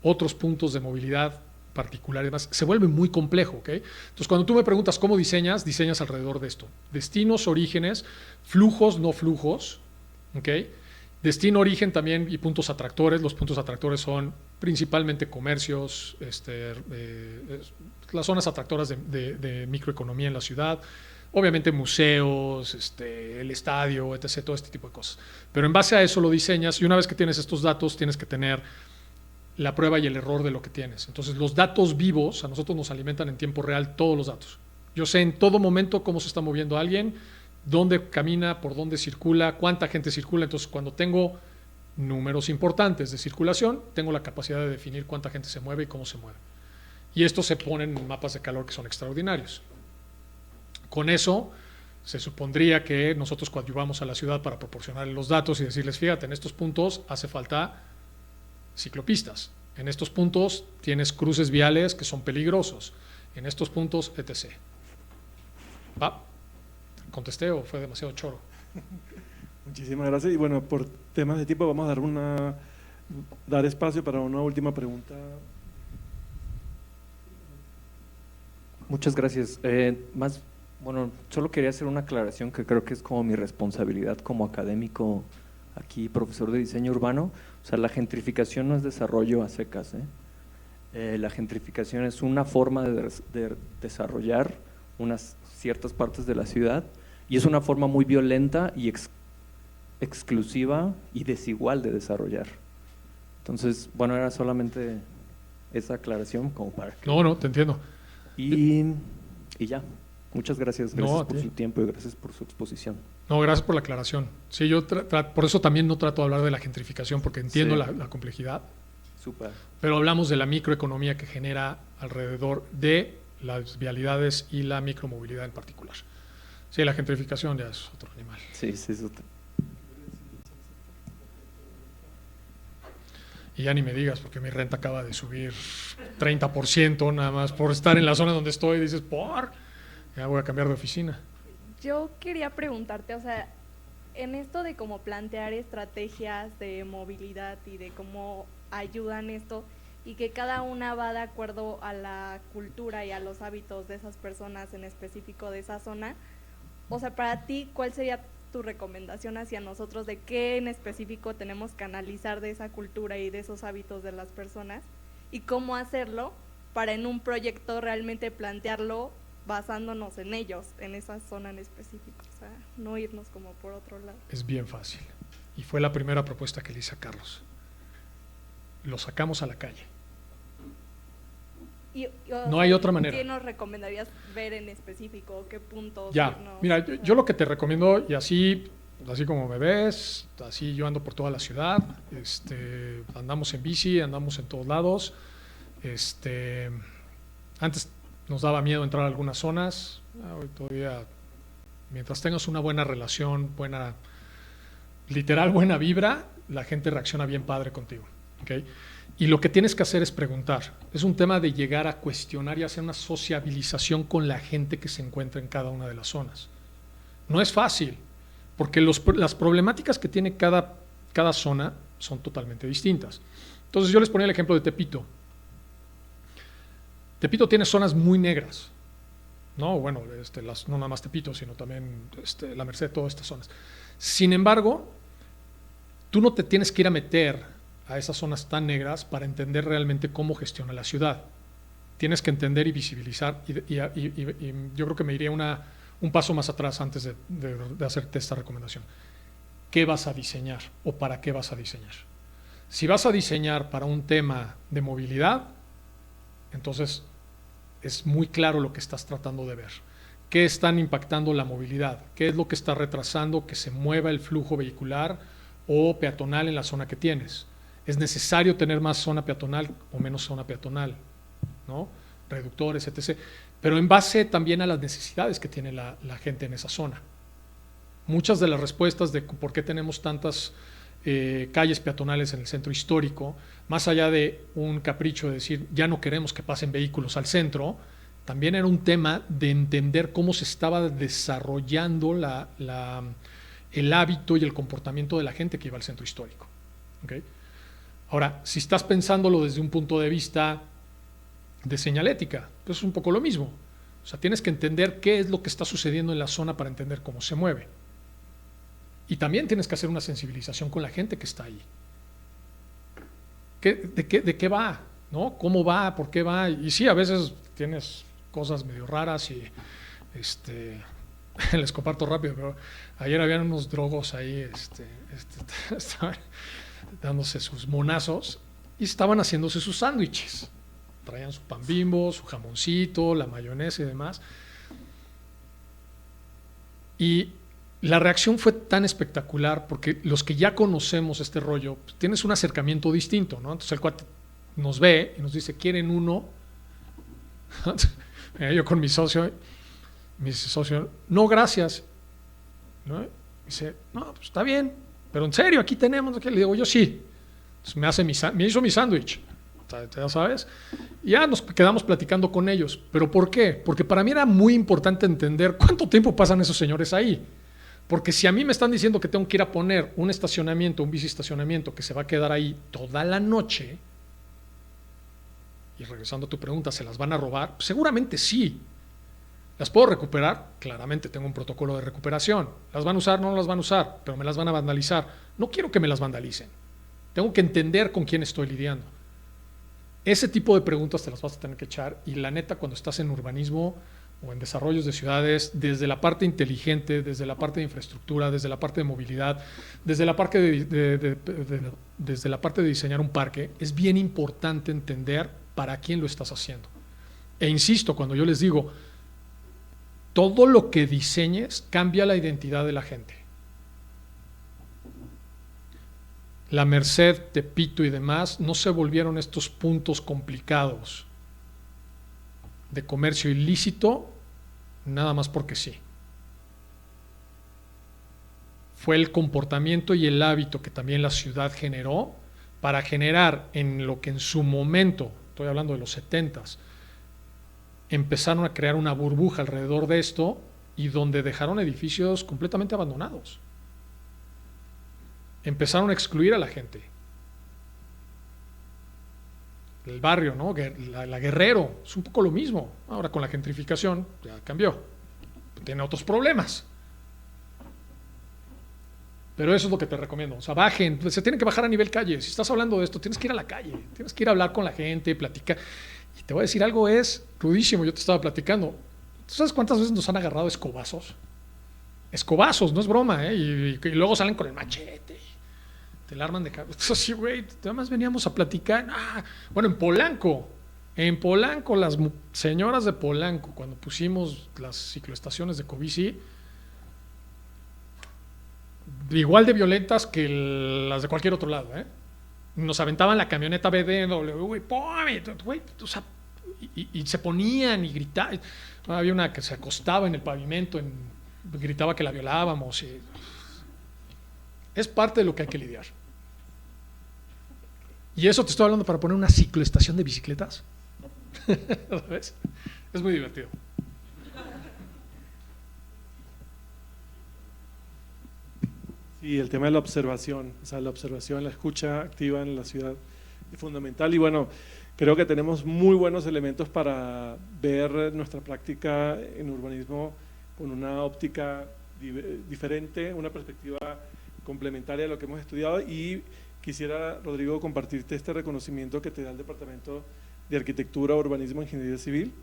otros puntos de movilidad particular y demás. Se vuelve muy complejo, ¿ok? Entonces, cuando tú me preguntas cómo diseñas alrededor de esto. Destinos, orígenes, flujos, no flujos, ¿ok? Destino, origen también y puntos atractores. Los puntos atractores son principalmente comercios, las zonas atractoras de microeconomía en la ciudad. Obviamente museos, el estadio, etc., todo este tipo de cosas. Pero en base a eso lo diseñas y una vez que tienes estos datos tienes que tener la prueba y el error de lo que tienes. Entonces los datos vivos a nosotros nos alimentan en tiempo real todos los datos. Yo sé en todo momento cómo se está moviendo alguien, dónde camina, por dónde circula, cuánta gente circula. Entonces cuando tengo números importantes de circulación, tengo la capacidad de definir cuánta gente se mueve y cómo se mueve. Y esto se pone en mapas de calor que son extraordinarios. Con eso se supondría que nosotros coadyuvamos a la ciudad para proporcionarles los datos y decirles, fíjate, en estos puntos hace falta ciclopistas, en estos puntos tienes cruces viales que son peligrosos, en estos puntos, etc. ¿Va? ¿Contesté o fue demasiado choro? Muchísimas gracias. Y bueno, por temas de tiempo vamos a dar una dar espacio para una última pregunta. Muchas gracias. Bueno, solo quería hacer una aclaración que creo que es como mi responsabilidad como académico aquí, profesor de diseño urbano. O sea, la gentrificación no es desarrollo a secas, la gentrificación es una forma de desarrollar unas ciertas partes de la ciudad y es una forma muy violenta y exclusiva y desigual de desarrollar. Entonces, bueno, era solamente esa aclaración como para que… No, te entiendo. Y ya. Muchas gracias. Gracias por sí. su tiempo y gracias por su exposición. No, gracias por la aclaración. Sí, yo por eso también no trato de hablar de la gentrificación, porque entiendo Sí. la complejidad, Súper. pero hablamos de la microeconomía que genera alrededor de las vialidades y la micromovilidad en particular. Sí, la gentrificación ya es otro animal. Sí, es otro. Y ya ni me digas, porque mi renta acaba de subir 30% nada más por estar en la zona donde estoy. Dices, ya voy a cambiar de oficina. Yo quería preguntarte, o sea, en esto de cómo plantear estrategias de movilidad y de cómo ayudan esto y que cada una va de acuerdo a la cultura y a los hábitos de esas personas en específico de esa zona, o sea, para ti, ¿cuál sería tu recomendación hacia nosotros de qué en específico tenemos que analizar de esa cultura y de esos hábitos de las personas y cómo hacerlo para en un proyecto realmente plantearlo basándonos en ellos, en esa zona en específico, o sea, no irnos como por otro lado? Es bien fácil. Y fue la primera propuesta que le hice a Carlos. Lo sacamos a la calle. No hay otra manera. ¿Qué nos recomendarías ver en específico? ¿Qué puntos? Ya, mira, yo lo que te recomiendo, y así como me ves, así yo ando por toda la ciudad, andamos en bici, andamos en todos lados. Antes nos daba miedo entrar a algunas zonas, hoy todavía, mientras tengas una buena relación, buena vibra, la gente reacciona bien padre contigo, ¿okay? Y lo que tienes que hacer es preguntar. Es un tema de llegar a cuestionar y hacer una sociabilización con la gente que se encuentra en cada una de las zonas. No es fácil, porque las problemáticas que tiene cada zona son totalmente distintas. Entonces yo les ponía el ejemplo de Tepito. Tepito tiene zonas muy negras. No, bueno, no nada más Tepito, sino también La Merced, todas estas zonas. Sin embargo, tú no te tienes que ir a meter a esas zonas tan negras para entender realmente cómo gestiona la ciudad. Tienes que entender y visibilizar, y yo creo que me iría un paso más atrás antes de hacerte esta recomendación. ¿Qué vas a diseñar o para qué vas a diseñar? Si vas a diseñar para un tema de movilidad, entonces es muy claro lo que estás tratando de ver. ¿Qué están impactando la movilidad? ¿Qué es lo que está retrasando que se mueva el flujo vehicular o peatonal en la zona que tienes? ¿Es necesario tener más zona peatonal o menos zona peatonal? ¿No? Reductores, etc. Pero en base también a las necesidades que tiene la gente en esa zona. Muchas de las respuestas de por qué tenemos tantas calles peatonales en el centro histórico, más allá de un capricho de decir ya no queremos que pasen vehículos al centro, también era un tema de entender cómo se estaba desarrollando el hábito y el comportamiento de la gente que iba al centro histórico. ¿Okay? Ahora, si estás pensándolo desde un punto de vista de señalética, pues es un poco lo mismo. O sea, tienes que entender qué es lo que está sucediendo en la zona para entender cómo se mueve. Y también tienes que hacer una sensibilización con la gente que está ahí. ¿De qué va? ¿No? ¿Cómo va? ¿Por qué va? Y sí, a veces tienes cosas medio raras y les comparto rápido, pero ayer habían unos drogos ahí estaban dándose sus monazos y estaban haciéndose sus sándwiches. Traían su pan Bimbo, su jamoncito, la mayonesa y demás. Y la reacción fue tan espectacular porque los que ya conocemos este rollo, pues, tienes un acercamiento distinto, ¿no? Entonces el cuate nos ve y nos dice, ¿quieren uno? Yo con mi socio, no, gracias. ¿No? Dice, no, pues está bien, pero en serio, aquí tenemos. Le digo, yo sí. Entonces me hizo mi sándwich, ya sabes. Y ya nos quedamos platicando con ellos. ¿Pero por qué? Porque para mí era muy importante entender cuánto tiempo pasan esos señores ahí. Porque si a mí me están diciendo que tengo que ir a poner un estacionamiento, un biciestacionamiento que se va a quedar ahí toda la noche, y regresando a tu pregunta, ¿se las van a robar? Seguramente sí. ¿Las puedo recuperar? Claramente tengo un protocolo de recuperación. ¿Las van a usar? No las van a usar, pero me las van a vandalizar. No quiero que me las vandalicen. Tengo que entender con quién estoy lidiando. Ese tipo de preguntas te las vas a tener que echar, y la neta, cuando estás en urbanismo o en desarrollos de ciudades, desde la parte inteligente, desde la parte de infraestructura, desde la parte de movilidad, desde la parte desde la parte de diseñar un parque, es bien importante entender para quién lo estás haciendo. E insisto, cuando yo les digo, todo lo que diseñes cambia la identidad de la gente. La Merced, Tepito y demás no se volvieron estos puntos complicados de comercio ilícito nada más porque sí. Fue el comportamiento y el hábito que también la ciudad generó para generar en lo que en su momento, estoy hablando de los 70s, empezaron a crear una burbuja alrededor de esto, y donde dejaron edificios completamente abandonados. Empezaron a excluir a la gente. El barrio, ¿no? La Guerrero, es un poco lo mismo. Ahora con la gentrificación ya cambió. Tiene otros problemas. Pero eso es lo que te recomiendo. O sea, bajen, se tienen que bajar a nivel calle. Si estás hablando de esto, tienes que ir a la calle, tienes que ir a hablar con la gente, platicar. Y te voy a decir algo, es rudísimo. Yo te estaba platicando. ¿Tú sabes cuántas veces nos han agarrado escobazos? Escobazos, no es broma, ¿eh? Y luego salen con el machete. Te la arman de cabeza. Así, güey, además veníamos a platicar. Bueno, en Polanco, las señoras de Polanco, cuando pusimos las cicloestaciones de Covici, igual de violentas que las de cualquier otro lado, ¿eh? Nos aventaban la camioneta BMW, güey, o sea, y se ponían y gritaban. Había una que se acostaba en el pavimento, gritaba que la violábamos. Es parte de lo que hay que lidiar. Y eso te estoy hablando para poner una cicloestación de bicicletas. ¿Ves? Es muy divertido. Sí, el tema de la observación, o sea, la observación, la escucha activa en la ciudad es fundamental. Y bueno, creo que tenemos muy buenos elementos para ver nuestra práctica en urbanismo con una óptica diferente, una perspectiva complementaria a lo que hemos estudiado. Y quisiera, Rodrigo, compartirte este reconocimiento que te da el Departamento de Arquitectura, Urbanismo e Ingeniería Civil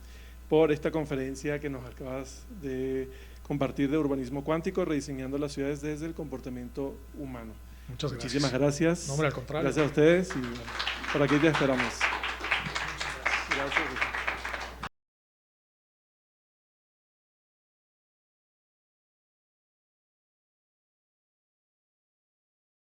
por esta conferencia que nos acabas de compartir de urbanismo cuántico, rediseñando las ciudades desde el comportamiento humano. Muchas gracias. Muchísimas gracias. No, hombre, al contrario. Gracias a ustedes y por aquí te esperamos. Gracias.